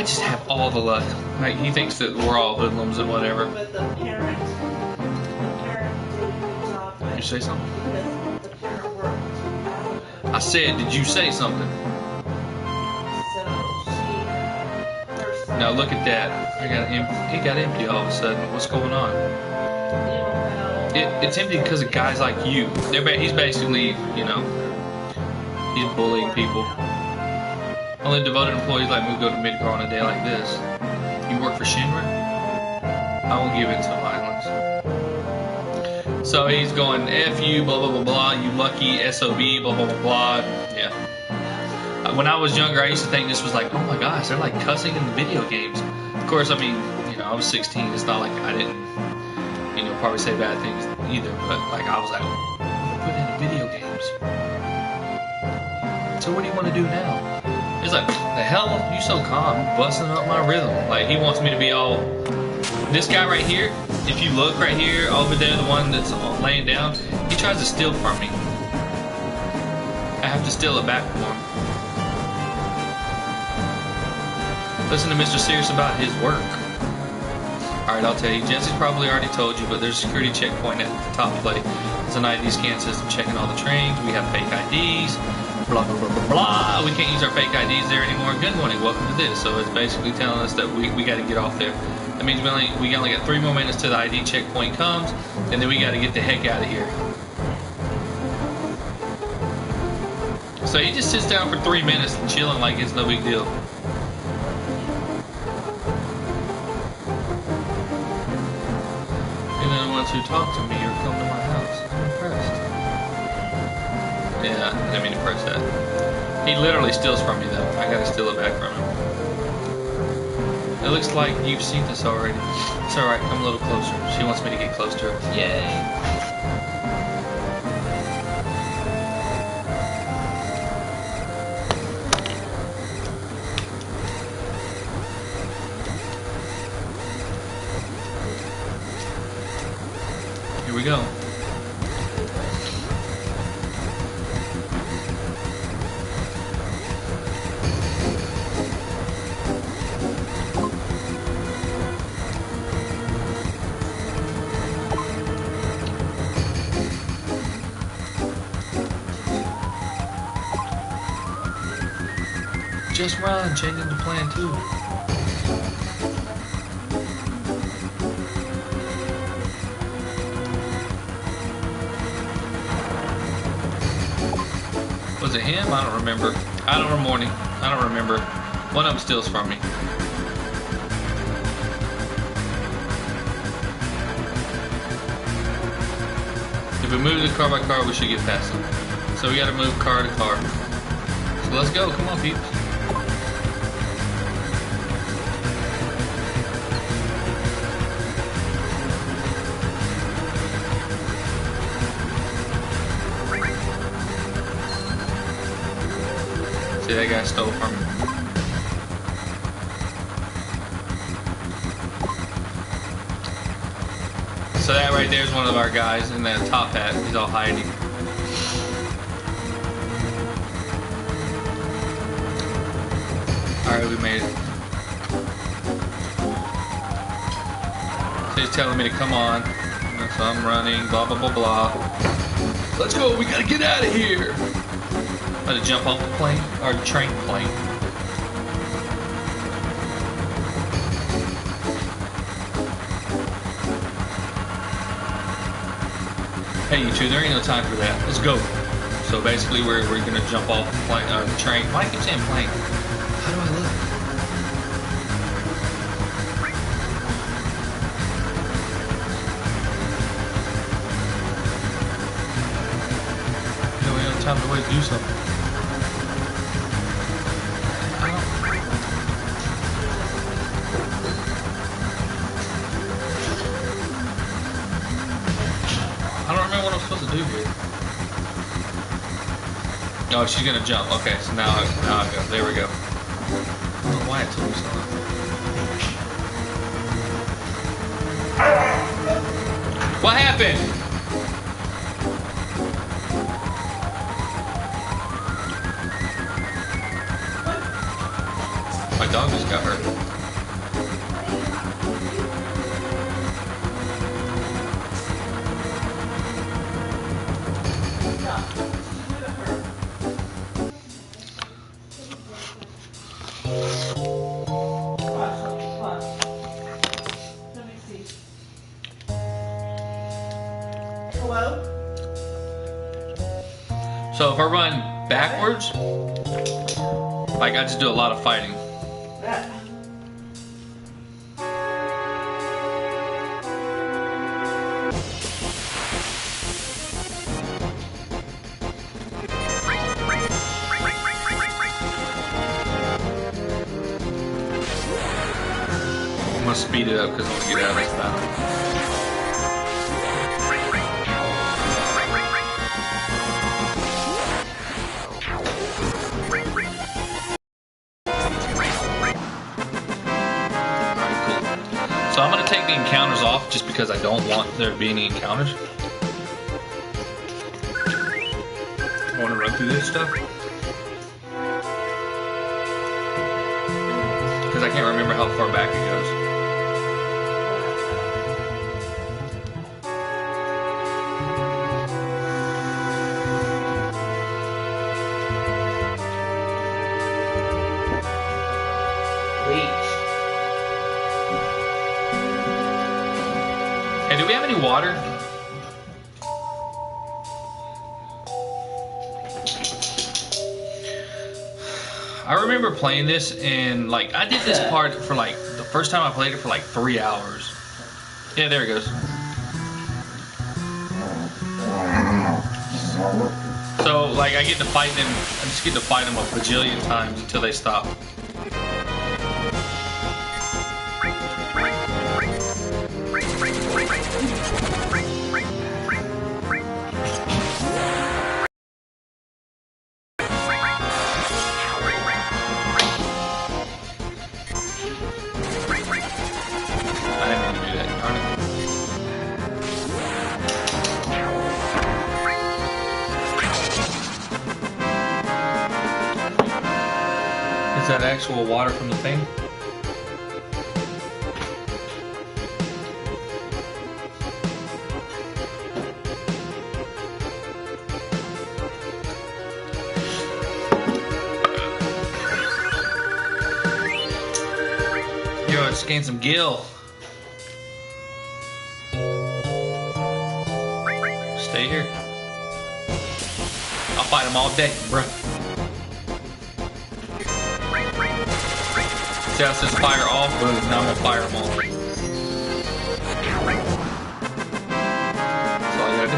Speaker 2: just have all the luck. Like, he thinks that we're all hoodlums and whatever.
Speaker 1: But the parent did a job with
Speaker 2: You say something?
Speaker 1: because the parent worked.
Speaker 2: I said, did you say something?
Speaker 1: So she first
Speaker 2: Now look at that. It got empty all of a sudden. What's going on? It's empty because of guys like you. He's basically, you know, he's bullying people. Only devoted employees like me go to Midgar on a day like this. You work for Shinra? I won't give in to violence. So he's going, F you, blah, blah, blah, blah, you lucky SOB, blah, blah, blah, blah. Yeah. When I was younger, I used to think this was like, oh my gosh, they're like cussing in the video games. Of course, I mean, you know, I was 16. It's not like I didn't, you know, probably say bad things either. But like, I was like, oh, put in the video games. So what do you want to do now? He's like, the hell, you so calm, busting up my rhythm. Like, he wants me to be all, this guy right here, if you look right here, over there, the one that's laying down, he tries to steal from me. I have to steal it back from him. Listen to Mr. Serious about his work. Alright, I'll tell you, Jesse's probably already told you, but there's a security checkpoint at the top plate. It's an ID scan system checking all the trains. We have fake IDs. Blah, blah, blah, blah, blah. We can't use our fake IDs there anymore. Good morning, welcome to this. So it's basically telling us that we got to get off there. That means we only got 3 more minutes till the ID checkpoint comes, and then we got to get the heck out of here. So he just sits down for 3 minutes and chilling like it's no big deal. And then the ones who talk to me or come to my house, I'm impressed. Yeah, I didn't mean to press that. He literally steals from me though. I gotta steal it back from him. It looks like you've seen this already. It's alright, come a little closer. She wants me to get close to her. Yay! Here we go. Just run, changing the plan too. Was it him? I don't remember. I don't remember. One of them steals from me. If we move the car by car, we should get past them. So we gotta move car to car. So let's go. Come on, peeps. See, that guy stole from me. So that right there is one of our guys in that top hat. He's all hiding. Alright, we made it. So he's telling me to come on. So I'm running, blah, blah, blah, blah. Let's go, we gotta get out of here. I'm gonna jump off the plane, or the train plane. Hey, you two, there ain't no time for that. Let's go. So basically, we're gonna jump off the plane, the train. Why do I keep saying plane? How do I look? You know, we don't have time to wait to do something. I don't remember what I'm supposed to do here. Oh, she's gonna jump. Okay, so now I go. There we go. I don't know why it took me so long. What happened? My dog just got hurt.
Speaker 1: Hello?
Speaker 2: So if I run backwards, like I just do a lot of fighting.
Speaker 1: Yeah.
Speaker 2: I'm gonna speed it up because I want to get out of this battle. So I'm going to take the encounters off just because I don't want there to be any encounters. I want to run through this stuff. Because I can't remember how far back it goes. Hey, do we have any water? I remember playing this and like I did this part for like the first time I played it for like 3 hours. Yeah, there it goes. So like I get to fight them, I just get to fight them a bajillion times until they stop. Is that actual water from the thing? Yo, I just gained some gil. Stay here. I'll fight them all day, bruh. See how it says fire all? Boom, now I'm gonna fire them all. That's all you gotta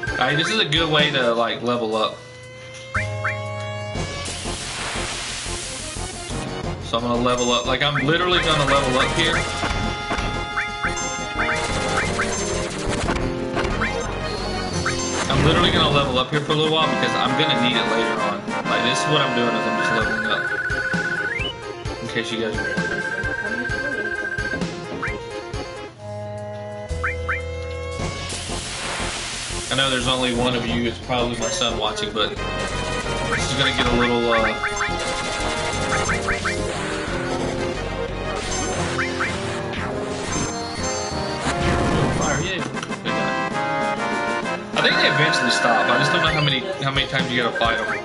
Speaker 2: do. Alright, this is a good way to like level up. So I'm gonna level up, like I'm literally gonna level up here. I'm literally gonna level up here for a little while because I'm gonna need it later on. Like this is what I'm doing is I'm just leveling up. In case you guys are wondering. I know there's only one of you, it's probably my son watching, but this is gonna get a little fire, yay. I think they eventually stop. I just don't know how many times you gotta fight them.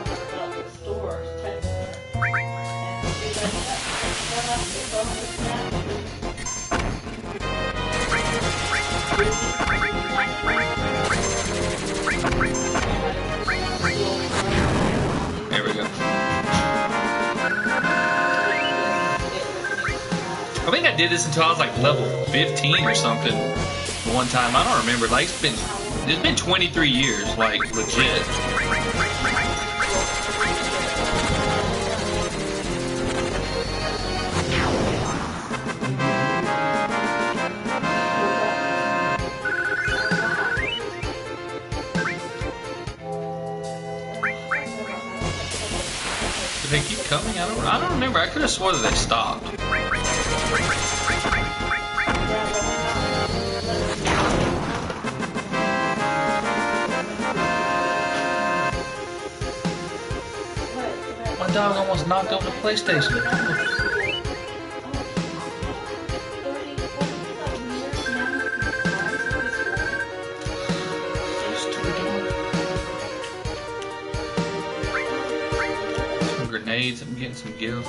Speaker 2: There we go. I think I did this until I was like level 15 or something. One time, I don't remember. Like it's been 23 years, like legit. they keep coming? I don't remember. I could have swore that they stopped. My dog almost knocked over the PlayStation. Some grenades. I'm getting some gills.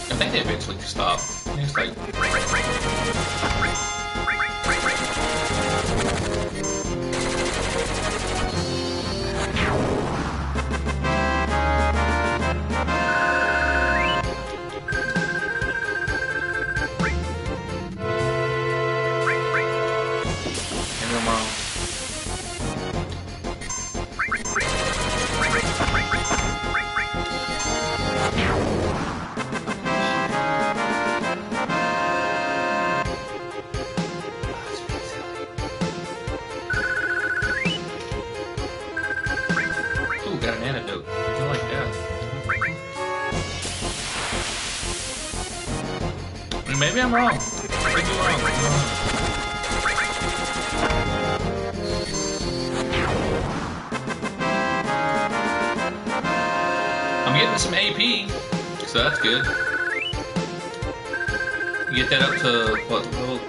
Speaker 2: I think they eventually stop. I think it's like... Maybe I'm wrong. Ooh, got an antidote. I like that. I mean, maybe I'm wrong. Maybe I'm wrong. I'm getting some AP, so that's good. You get that up to, what, level 2?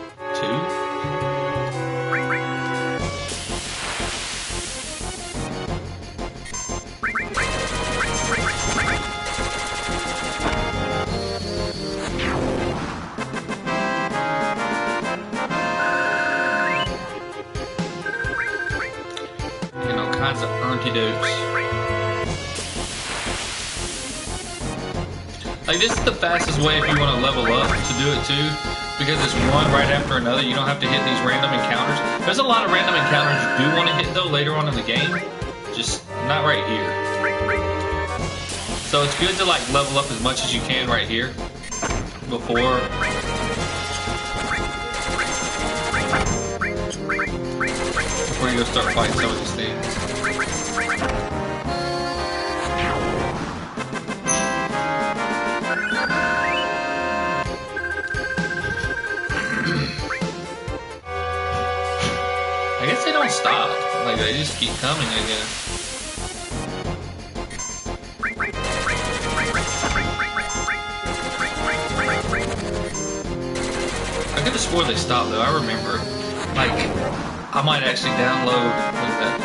Speaker 2: Getting all kinds of antidotes. Like, this is the fastest way if you want to level up to do it too, because it's one right after another. You don't have to hit these random encounters. There's a lot of random encounters you do want to hit though later on in the game, just not right here. So it's good to like level up as much as you can right here before you go start fighting some of these things. I guess they don't stop. Like, they just keep coming, I guess. I could have swore they stopped, though. I remember. Like, I might actually download... What is that?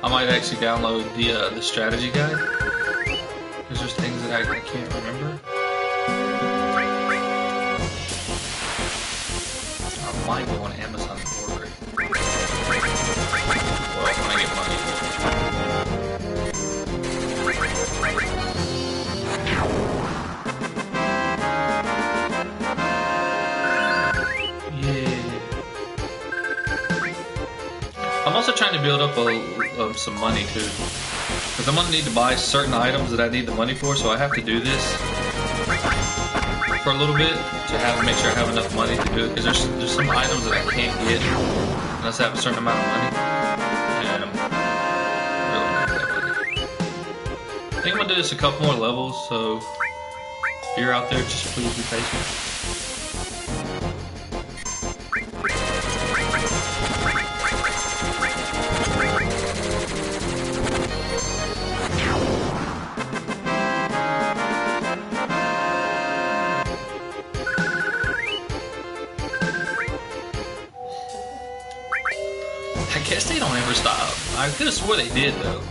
Speaker 2: I might actually download the strategy guide. Because there's things that I can't remember. I might go on Amazon and order it. Well, when I get money. Yeah. I'm also trying to build up some money too. Because I'm going to need to buy certain items that I need the money for, so I have to do this for a little bit to make sure I have enough money to do it, because there's some items that I can't get unless I have a certain amount of money, and I really need that money. I think I'm gonna do this a couple more levels, so if you're out there, just please be patient. I guess they don't ever stop. I could have swore they did, though.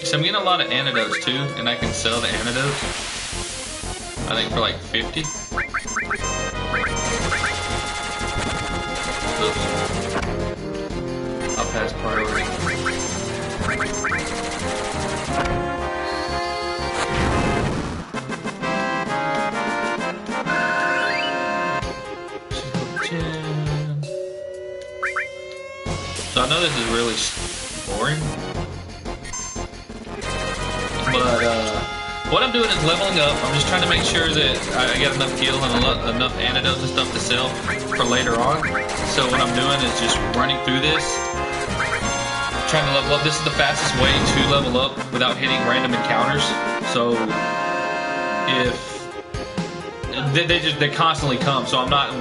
Speaker 2: So I'm getting a lot of antidotes too, and I can sell the antidotes. I think for like 50. Oops. I'll pass priority. So I know this is really boring, but what I'm doing is leveling up. I'm just trying to make sure that I get enough gil and enough antidotes and stuff to sell for later on. So what I'm doing is just running through this, trying to level up. This is the fastest way to level up without hitting random encounters. So if they constantly come, so I'm not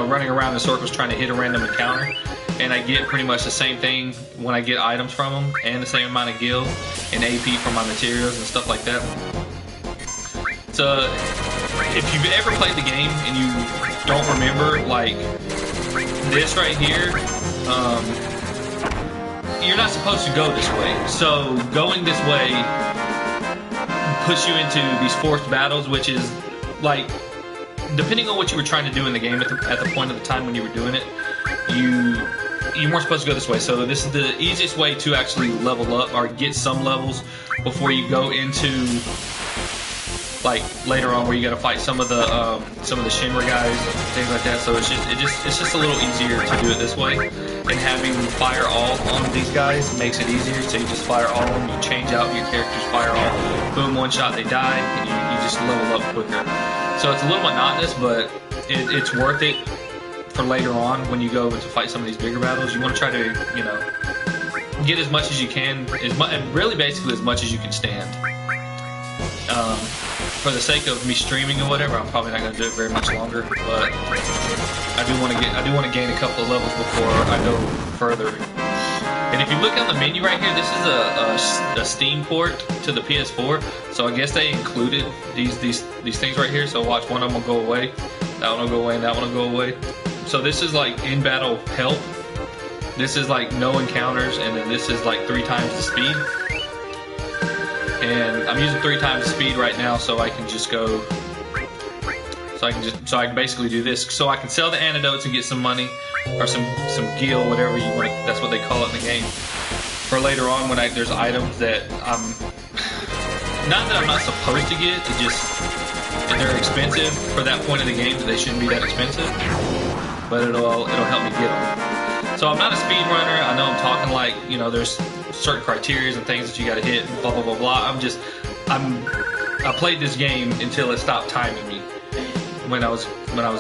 Speaker 2: running around in circles trying to hit a random encounter. And I get pretty much the same thing when I get items from them, and the same amount of gil and AP from my materials and stuff like that. So if you've ever played the game and you don't remember, like this right here, you're not supposed to go this way. So going this way puts you into these forced battles, which is like, depending on what you were trying to do in the game at the point of the time when you were doing it, you weren't supposed to go this way. So this is the easiest way to actually level up or get some levels before you go into like later on where you got to fight some of the Shinra guys, things like that. So it's just a little easier to do it this way. And having fire all on these guys makes it easier. So you just fire all of them, you change out your characters, fire all, boom, one shot they die, and you just level up quicker. So it's a little monotonous, but it's worth it for later on when you go to fight some of these bigger battles. You want to try to, get as much as you can, really basically as much as you can stand. For the sake of me streaming or whatever, I'm probably not going to do it very much longer, but I do want to gain a couple of levels before I go further. And if you look on the menu right here, this is a Steam port to the PS4. So I guess they included these things right here. So watch, one of them will go away, that one will go away, and that one will go away. So this is like in battle help. This is like no encounters, and then this is like 3 times the speed. And I'm using 3 times the speed right now, so I can just go. So I can basically do this. So I can sell the antidotes and get some money, or some gil, whatever you want. That's what they call it in the game. For later on, when there's items that I'm not supposed to get. It just, they're expensive for that point in the game, that they shouldn't be that expensive. But it'll help me get them. So I'm not a speed runner. I know I'm talking like, there's certain criteria and things that you got to hit, and blah blah blah blah. I played this game until it stopped timing me when I was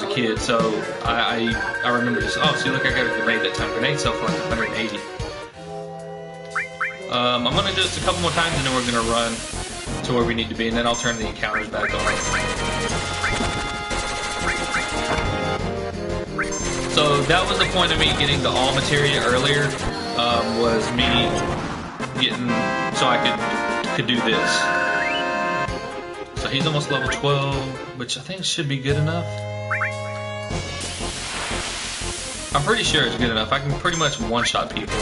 Speaker 2: a kid. So I remember just, oh, see, look, I got a grenade that time. Grenade sell for like 180. I'm gonna do this a couple more times, and then we're gonna run to where we need to be, and then I'll turn the encounters back on. So that was the point of me getting the all materia earlier, was me getting, so I could do this. So he's almost level 12, which I think should be good enough. I'm pretty sure it's good enough. I can pretty much one-shot people.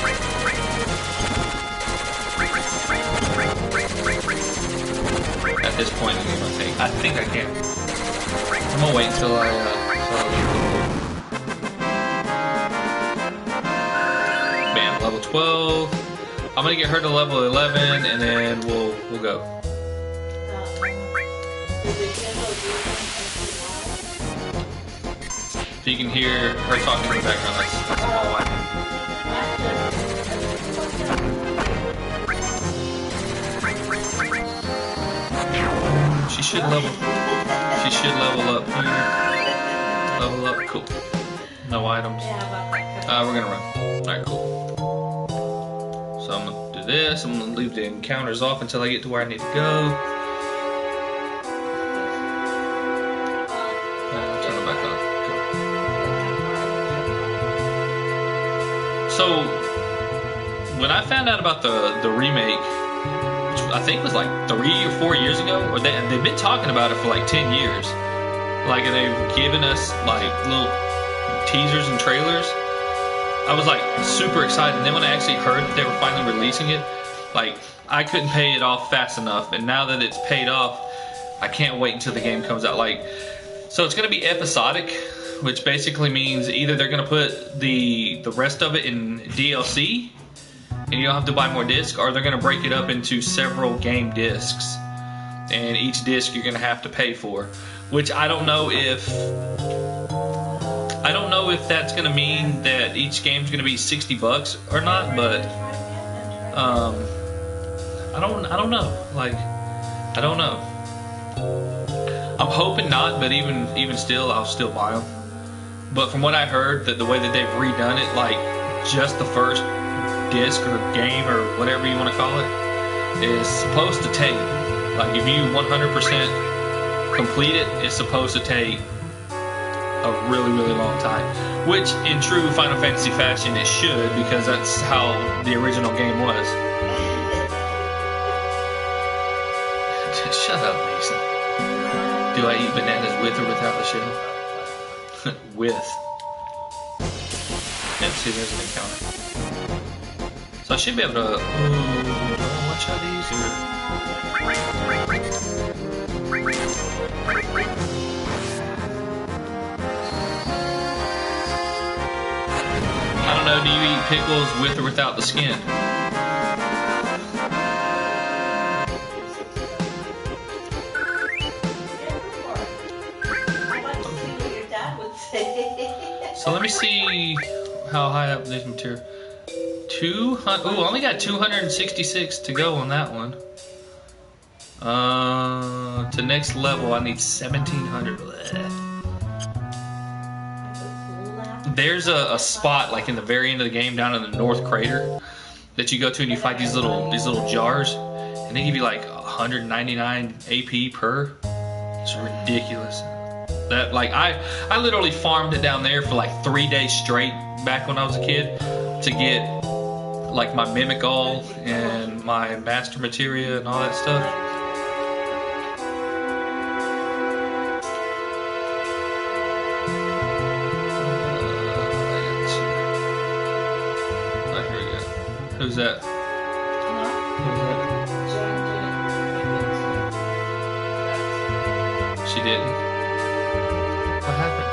Speaker 2: At this point in the game, I think I can. I'm gonna wait until I bam, level 12. I'm gonna get her to level 11, and then we'll go. If you can hear her talking in the background, that's my wife. She should level up here. Level up, cool. No items. We're gonna run. Alright, cool. So I'm gonna do this. I'm gonna leave the encounters off until I get to where I need to go. I'll turn them back on. Cool. So when I found out about the remake, which I think was like 3 or 4 years ago, or they've been talking about it for like 10 years. Like, they've given us like little teasers and trailers. I was like super excited, and then when I actually heard that they were finally releasing it, Like, I couldn't pay it off fast enough, and now that it's paid off, I can't wait until the game comes out. Like, so it's going to be episodic, which basically means either they're going to put the rest of it in DLC, and you don't have to buy more discs, or they're going to break it up into several game discs, and each disc you're going to have to pay for. Which I don't know if that's going to mean that each game's going to be $60 or not, but I don't know. Like, I don't know. I'm hoping not, but even still, I'll still buy them. But from what I heard, that the way that they've redone it, like just the first disc or game or whatever you want to call it, is supposed to take, like, if you 100% complete it, it's supposed to take a really, really long time. Which, in true Final Fantasy fashion, it should, because that's how the original game was. Shut up, Mason. Do I eat bananas with or without the shell? With. Let's see, there's an encounter. So I should be able to. Watch out these I don't know, do you eat pickles with or without the skin? So let me see how high up this material. 200. Ooh, I only got 266 to go on that one. To next level, I need 1700. There's a spot like in the very end of the game down in the North Crater that you go to and you fight these little jars, and they give you like 199 AP per. It's ridiculous. That, like, I literally farmed it down there for like 3 days straight back when I was a kid to get like my Mimic All and my Master Materia and all that stuff. Here we go. Who's that? Who's that? She didn't. What happened?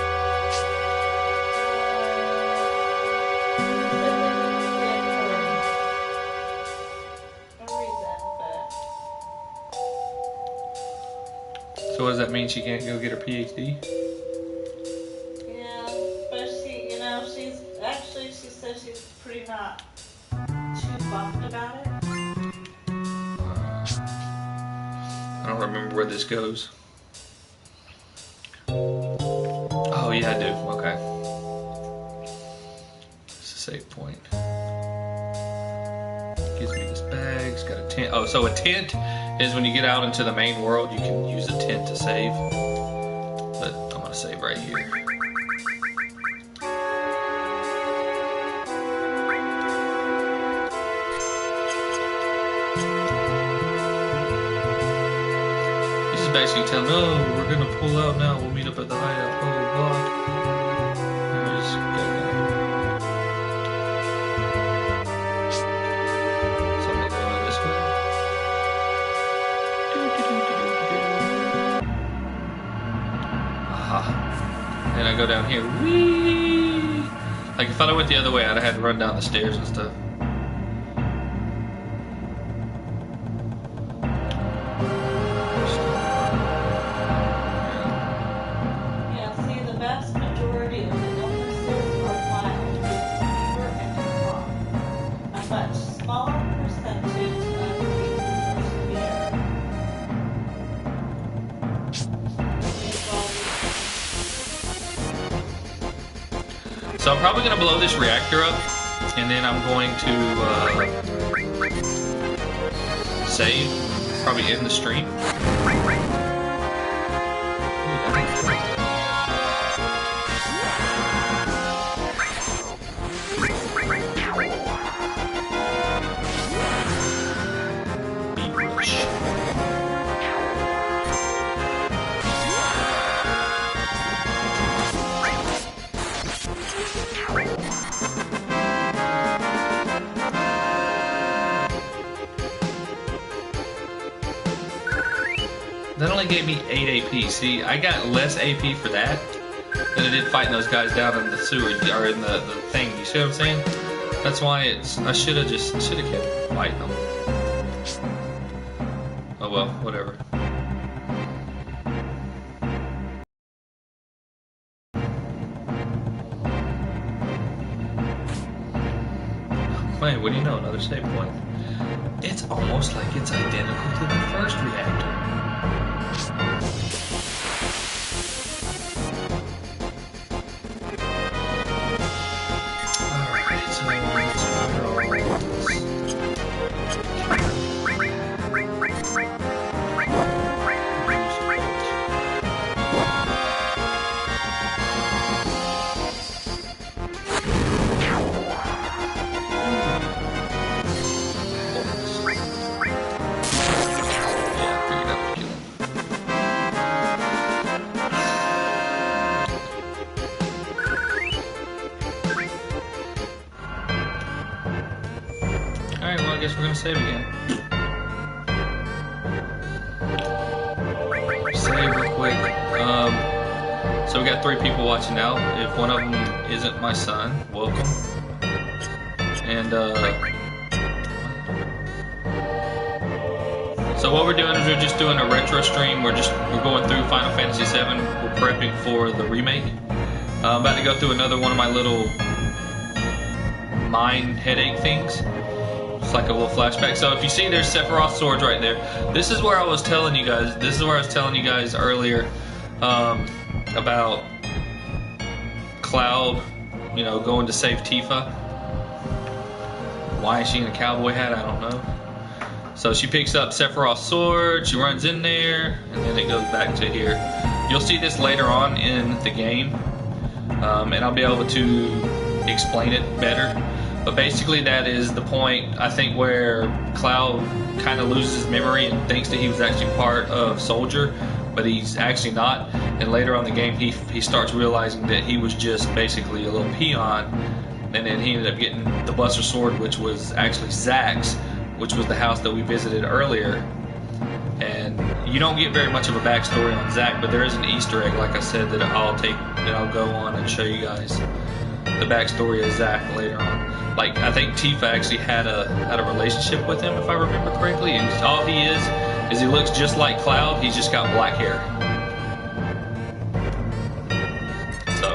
Speaker 2: So what does that mean? She can't go get her PhD?
Speaker 1: Yeah, but she says she's pretty not too bummed about it.
Speaker 2: I don't remember where this goes. Oh yeah, I do. Okay. It's a save point. Gives me this bag. It's got a tent. Oh, so a tent is when you get out into the main world, you can use a tent to save. But I'm gonna save right here. This is basically telling me, oh, we're gonna pull out now. We'll meet up at the hideout. Oh God. So I'm going this way. Aha. And I go down here. Whee! Like if I went the other way, I'd have had to run down the stairs and stuff. So I'm probably going to blow this reactor up, and then I'm going to save, probably end the stream. That only gave me 8 AP. See, I got less AP for that than I did fighting those guys down in the sewer or in the thing. You see what I'm saying? That's why I should have kept fighting them. Oh well, whatever. Man, what do you know? Another save point. It's almost like it's identical to the first reactor. Alright, so let's fire all this. Alright, well I guess we're gonna save again. Save real quick. So we got 3 people watching now. If one of them isn't my son, welcome. And so what we're doing is we're just doing a retro stream. We're going through Final Fantasy VII. We're prepping for the remake. I'm about to go through another one of my little mind headache things. It's like a little flashback. So if you see, there's Sephiroth's swords right there. This is where I was telling you guys. This is where I was telling you guys earlier about Cloud, you know, going to save Tifa. Why is she in a cowboy hat? I don't know. So she picks up Sephiroth's sword. She runs in there, and then it goes back to here. You'll see this later on in the game, and I'll be able to explain it better. But basically that is the point, I think, where Cloud kind of loses his memory and thinks that he was actually part of Soldier, but he's actually not. And later on in the game, he starts realizing that he was just basically a little peon. And then he ended up getting the Buster Sword, which was actually Zack's, which was the house that we visited earlier. And you don't get very much of a backstory on Zack, but there is an Easter egg, like I said, that I'll go on and show you guys the backstory of Zack later on. Like, I think Tifa actually had a relationship with him, if I remember correctly, and all he is he looks just like Cloud. He's just got black hair. So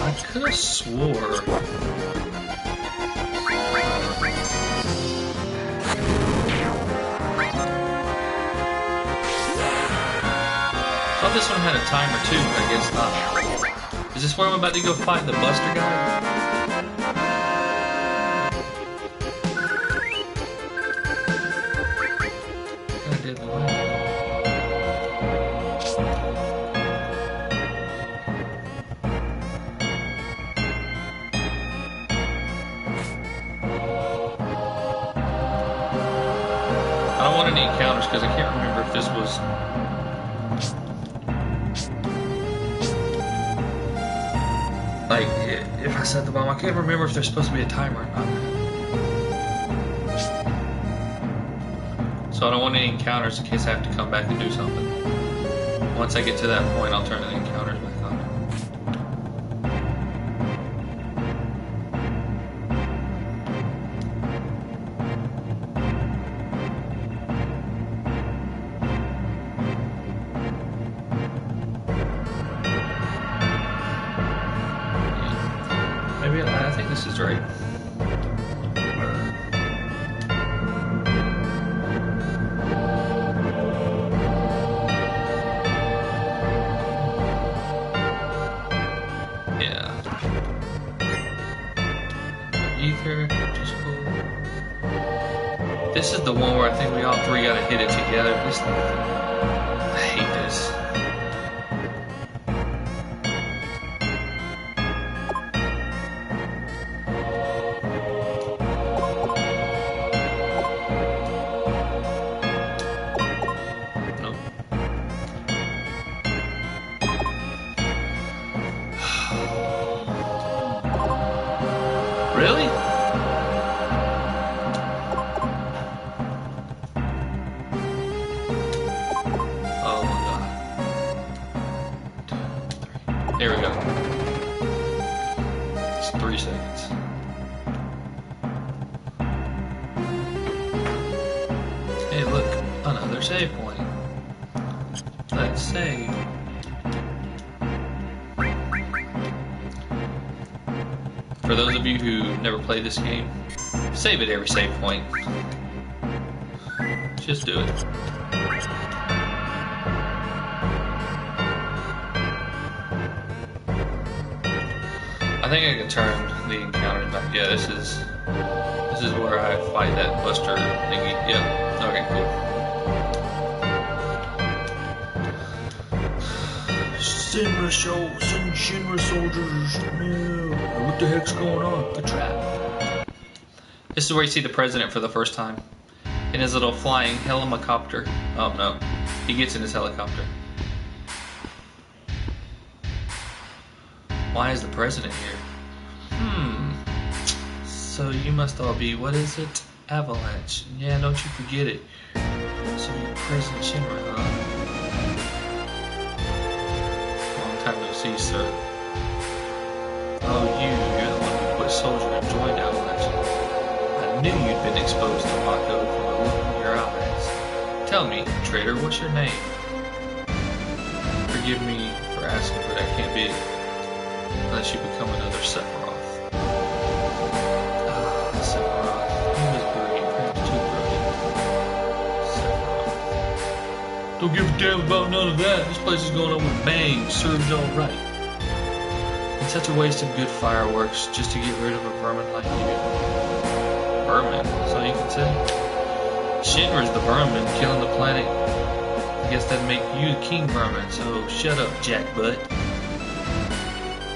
Speaker 2: I could have swore. Thought this one had a timer too, but I guess not. Is this where I'm about to go fight the Buster guy? I did the one. I don't want any encounters because I can't remember if this was. Like, if I set the bomb, I can't remember if there's supposed to be a timer or not. So I don't want any encounters in case I have to come back and do something. Once I get to that point, I'll turn the encounters back on. Maybe I think this is right. Yeah. Ether, which is cool. This is the one where I think we all three gotta hit it together. I hate this. Nope. Really? Oh my god. 2, 3. There we go. It's 3 seconds. Hey, look, another save point. Let's save. For those of you who never played this game, save at every save point. Just do it. I think I can turn the encounter back. Yeah, this is where I fight that buster thingy. Yep. Okay, cool. Send Shinra soldiers. No. What the heck's going on? A trap. This is where you see the president for the first time. In his little flying helicopter. Oh no. He gets in his helicopter. Why is the president here? So you must all be, what is it? Avalanche. Yeah, don't you forget it. So you're President Shinra, huh? Long time no see, sir. Oh, you're the one who put Soldier and joined Avalanche. I knew you'd been exposed to Mako from the look in your eyes. Tell me, traitor, what's your name? Forgive me for asking, but I can't be it. Unless you become another Sephiroth. Sephiroth. He was brilliant, perhaps too brilliant. Sephiroth. Don't give a damn about none of that. This place is going on with bang. Serves all right. It's such a waste of good fireworks just to get rid of a vermin like you. Vermin? That's all you can say? Shinra's the vermin killing the planet. I guess that'd make you the king vermin, so shut up, jackbutt.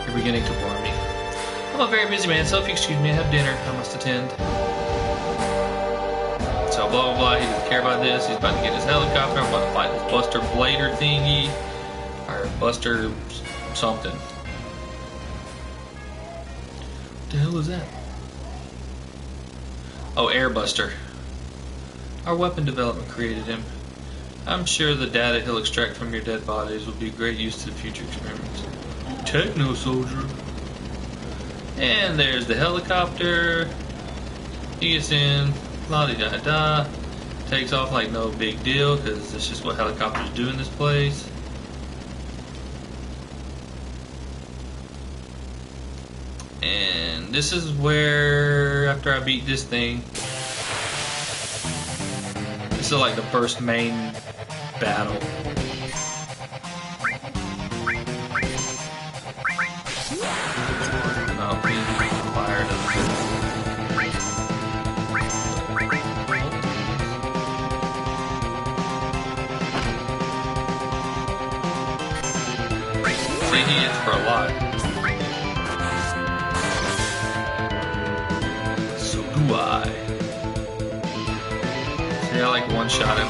Speaker 2: You're beginning to bore me. I'm a very busy man, so if you excuse me, I have dinner I must attend. So blah blah blah, he doesn't care about this. He's about to get his helicopter. I'm about to fight this Buster Blader thingy. Or Buster something. What the hell is that? Oh, Airbuster. Our weapon development created him. I'm sure the data he'll extract from your dead bodies will be of great use to the future experiments. Techno soldier. And there's the helicopter. He gets in, la-di-da-da. Takes off like no big deal, because that's just what helicopters do in this place. And this is where, after I beat this thing, this is like the first main battle. He hits for a lot. So do I. See, I like one-shot him.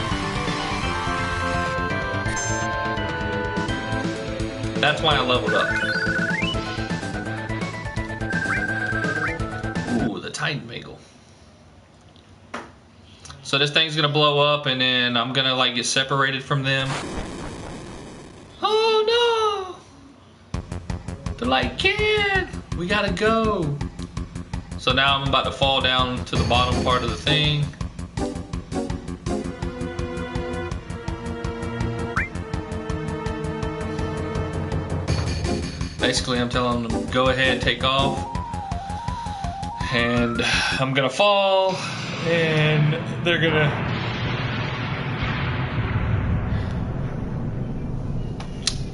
Speaker 2: That's why I leveled up. Ooh, the Titan Bagel. So this thing's gonna blow up, and then I'm gonna like get separated from them. Oh no! They're like, kid, we gotta go. So now I'm about to fall down to the bottom part of the thing. Basically, I'm telling them, go ahead, take off. And I'm gonna fall, and they're gonna...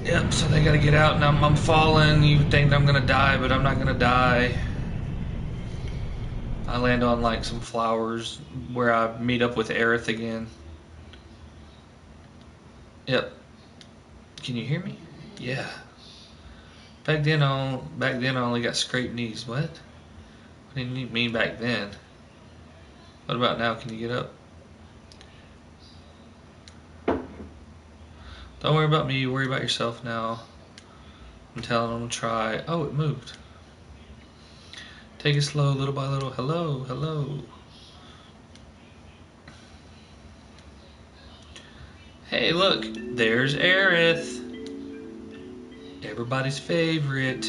Speaker 2: Yep, so they gotta get out, and I'm falling. You think I'm gonna die, but I'm not gonna die. I land on like some flowers where I meet up with Aerith again. Yep. Can you hear me? Yeah. Back then I only got scraped knees. What? What did you mean back then? What about now? Can you get up? Don't worry about me, worry about yourself now. I'm telling them to try. Oh, it moved. Take it slow, little by little. Hello, hello. Hey, look, there's Aerith. Everybody's favorite.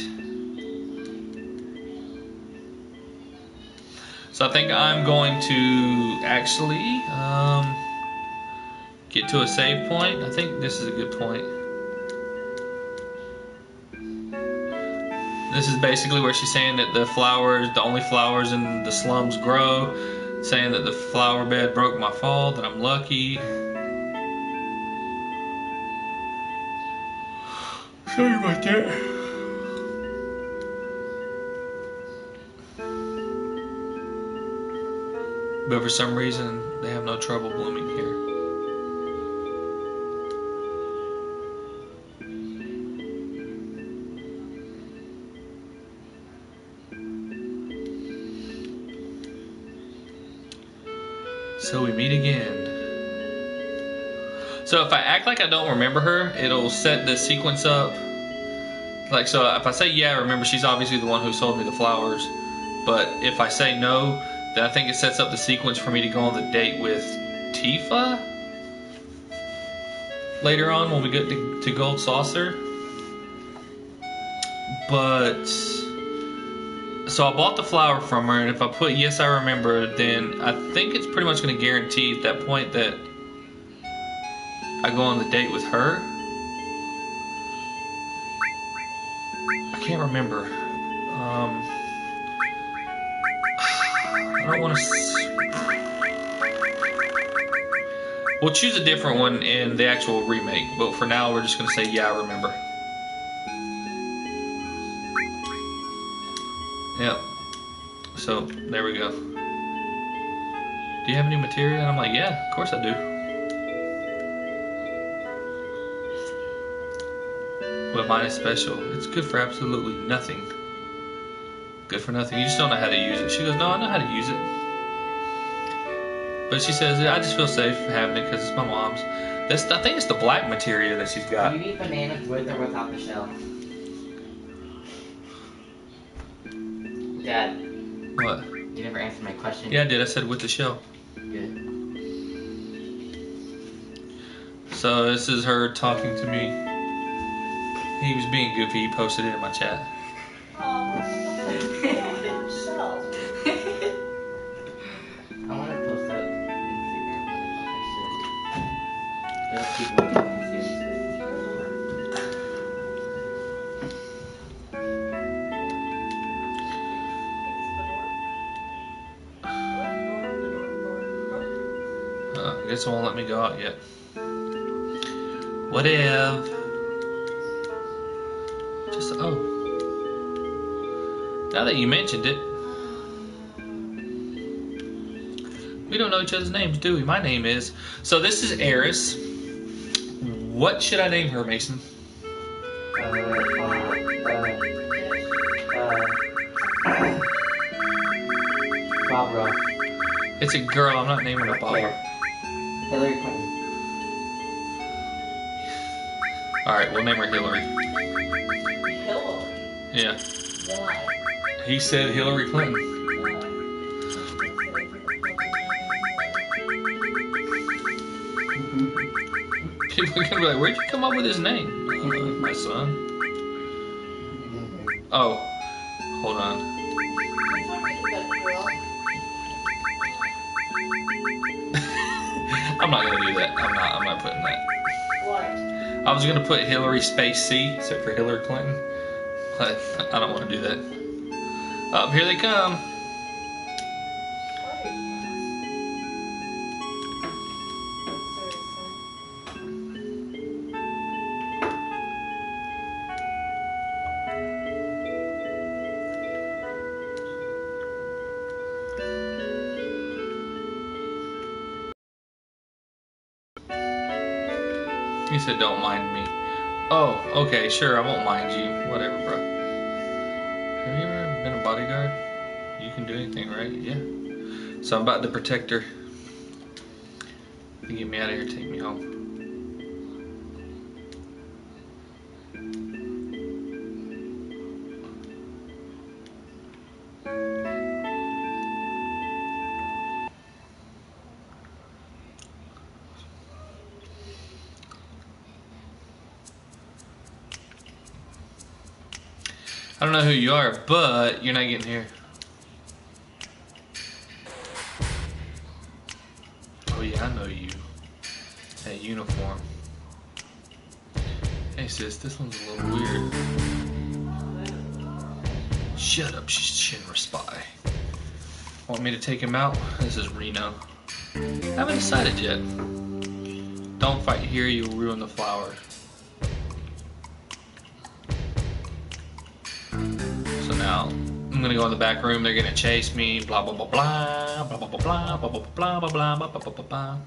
Speaker 2: So I think I'm going to actually get to a save point. I think this is a good point. This is basically where she's saying that the only flowers in the slums grow. Saying that the flower bed broke my fall, that I'm lucky. Sorry about that. But for some reason, they have no trouble blooming here. So we meet again. So if I act like I don't remember her, it'll set the sequence up. Like, so if I say, yeah, remember, she's obviously the one who sold me the flowers. But if I say no, then I think it sets up the sequence for me to go on the date with Tifa later on when we get to Gold Saucer. But so I bought the flower from her, and if I put yes I remember, then I think it's pretty much going to guarantee at that point that I go on the date with her. I can't remember. I don't want to. We'll choose a different one in the actual remake, but for now we're just going to say yeah I remember. Yep. So, there we go. Do you have any materia? And I'm like, yeah, of course I do. But mine is special. It's good for absolutely nothing. Good for nothing. You just don't know how to use it. She goes, no, I know how to use it. But she says, I just feel safe having it because it's my mom's. I think it's the black materia that she's got.
Speaker 4: Do you eat bananas with or without the shell? Dad.
Speaker 2: What?
Speaker 4: You never answered my question.
Speaker 2: Yeah, I did. I said with the shell.
Speaker 4: Good.
Speaker 2: So this is her talking to me. He was being goofy. He posted it in my chat.
Speaker 1: Oh, himself.
Speaker 4: I want to post that on Instagram, but I should. There are people taking me seriously.
Speaker 2: I guess it won't let me go out yet. Whatever. Just, oh. Now that you mentioned it. We don't know each other's names, do we? My name is. So this is Eris. What should I name her, Mason?
Speaker 4: Barbara.
Speaker 2: It's a girl. I'm not naming her Barbara.
Speaker 4: Hillary Clinton.
Speaker 2: Alright, we'll name her Hillary.
Speaker 1: Hillary.
Speaker 2: Yeah.
Speaker 1: Why?
Speaker 2: He said Hillary Clinton. People are gonna be like, where'd you come up with his name? My son. Oh, hold on. I'm not gonna do that. I'm not putting that.
Speaker 1: What?
Speaker 2: I was gonna put Hillary space C, except for Hillary Clinton. But I don't want to do that. Oh, here they come. said don't mind me. Oh, okay, sure, I won't mind you. Whatever, bro. Have you ever been a bodyguard? You can do anything, right? Yeah. So I'm about to protect her. You get me out of here, take me home. I don't know who you are, but you're not getting here. Oh yeah, I know you. That uniform. Hey sis, this one's a little weird. Shut up, Shinra spy. Want me to take him out? This is Reno. Haven't decided yet. Don't fight here, you'll ruin the flowers. So now, I'm gonna go in the back room, they're gonna chase me, blah blah blah blah, blah blah blah blah, blah blah blah blah blah blah blah blah blah.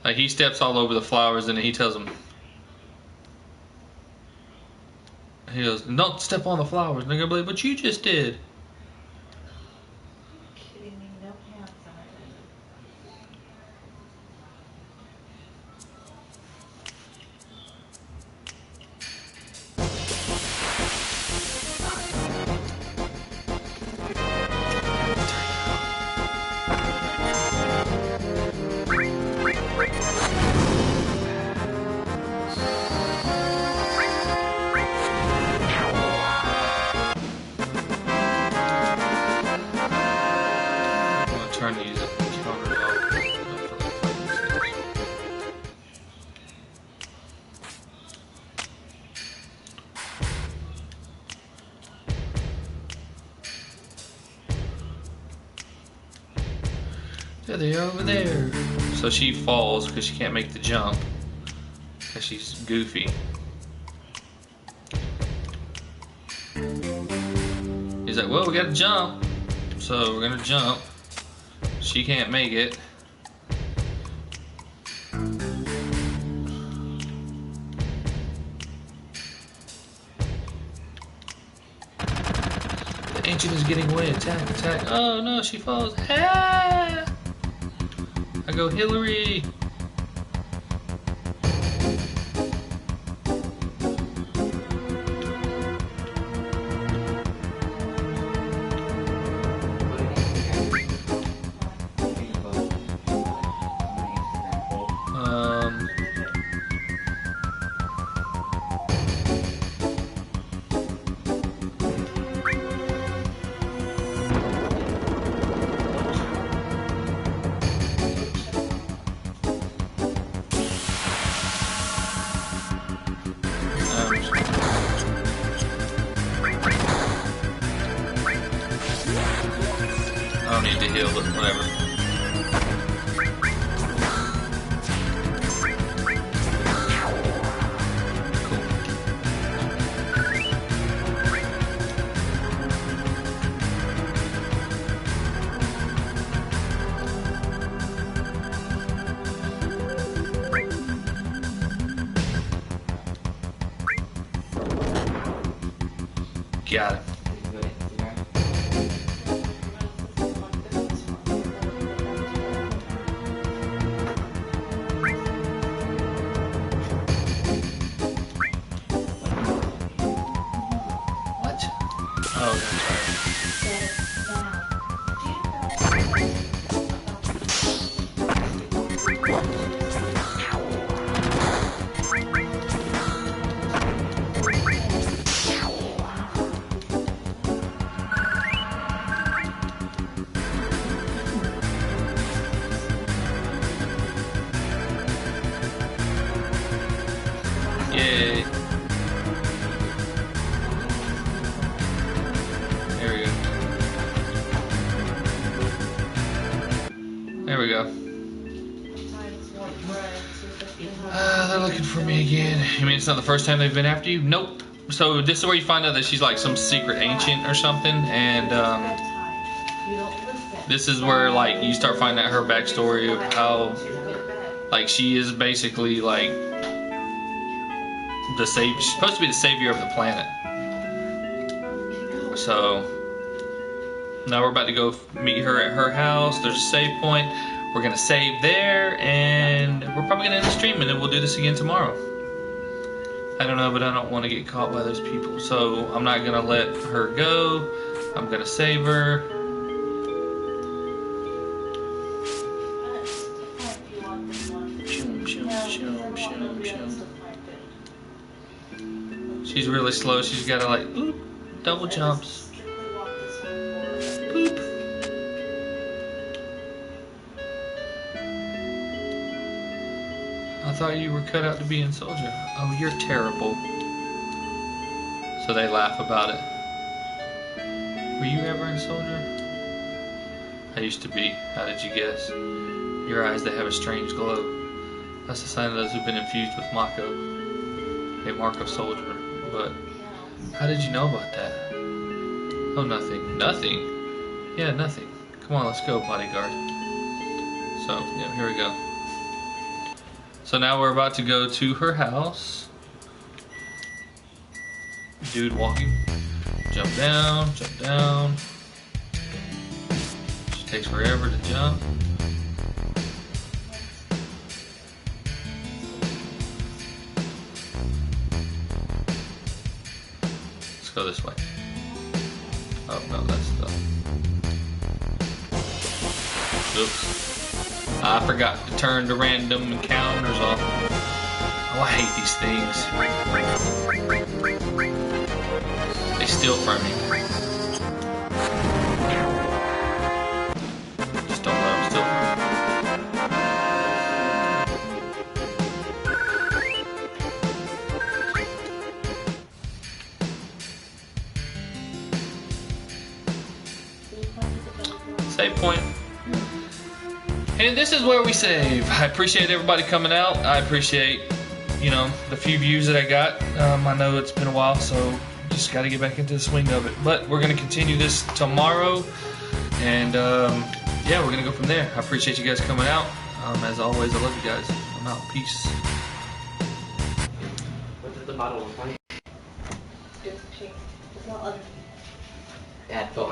Speaker 2: Like he steps all over the flowers and he tells them, he goes, don't step on the flowers. And they're gonna be like, but you just did.
Speaker 1: Kidding me? No hands on it.
Speaker 2: I'm gonna turn these controllers off. Yeah, they are over there. So she falls because she can't make the jump. Because she's goofy. He's like, well, we gotta jump. So we're gonna jump. She can't make it. The ancient is getting away. Attack, attack. Oh no, she falls. Ah! I go Hillary. I don't need to heal, but whatever. Got it. What? Oh, yay. There we go. There we go. They're looking for me again. You mean it's not the first time they've been after you? Nope. So this is where you find out that she's like some secret ancient or something, and
Speaker 1: You don't listen.
Speaker 2: This is where like you start finding out her backstory of how like she is basically like she's supposed to be the savior of the planet. So now we're about to go meet her at her house. There's a save point. We're gonna save there, and we're probably gonna end the stream, and then we'll do this again tomorrow. I don't know, but I don't want to get caught by those people, so I'm not gonna let her go. I'm gonna save her. She's really slow. She's gotta like oop, double jumps. Boop. I thought you were cut out to be in Soldier. Oh, you're terrible. So they laugh about it. Were you ever in Soldier? I used to be. How did you guess? Your eyes, they have a strange glow. That's a sign of those who've been infused with Mako. A mark of Soldier. But how did you know about that? Oh, nothing. Nothing? Yeah, nothing. Come on, let's go, bodyguard. So, yeah, here we go. So now we're about to go to her house. Dude walking. Jump down, jump down. She takes forever to jump. Let's go this way. Oh no, that's the... Oops. I forgot to turn the random encounters off. Oh, I hate these things. They steal from me. Just don't let them steal from me. Save point. And this is where we save. I appreciate everybody coming out. I appreciate, you know, the few views that I got. I know it's been a while, so just got to get back into the swing of it. But we're going to continue this tomorrow. And, yeah, we're going to go from there. I appreciate you guys coming out. As always, I love you guys. I'm out. Peace.
Speaker 4: What does the bottle look like?
Speaker 1: It's pink. It's not other.
Speaker 4: Dad, I'm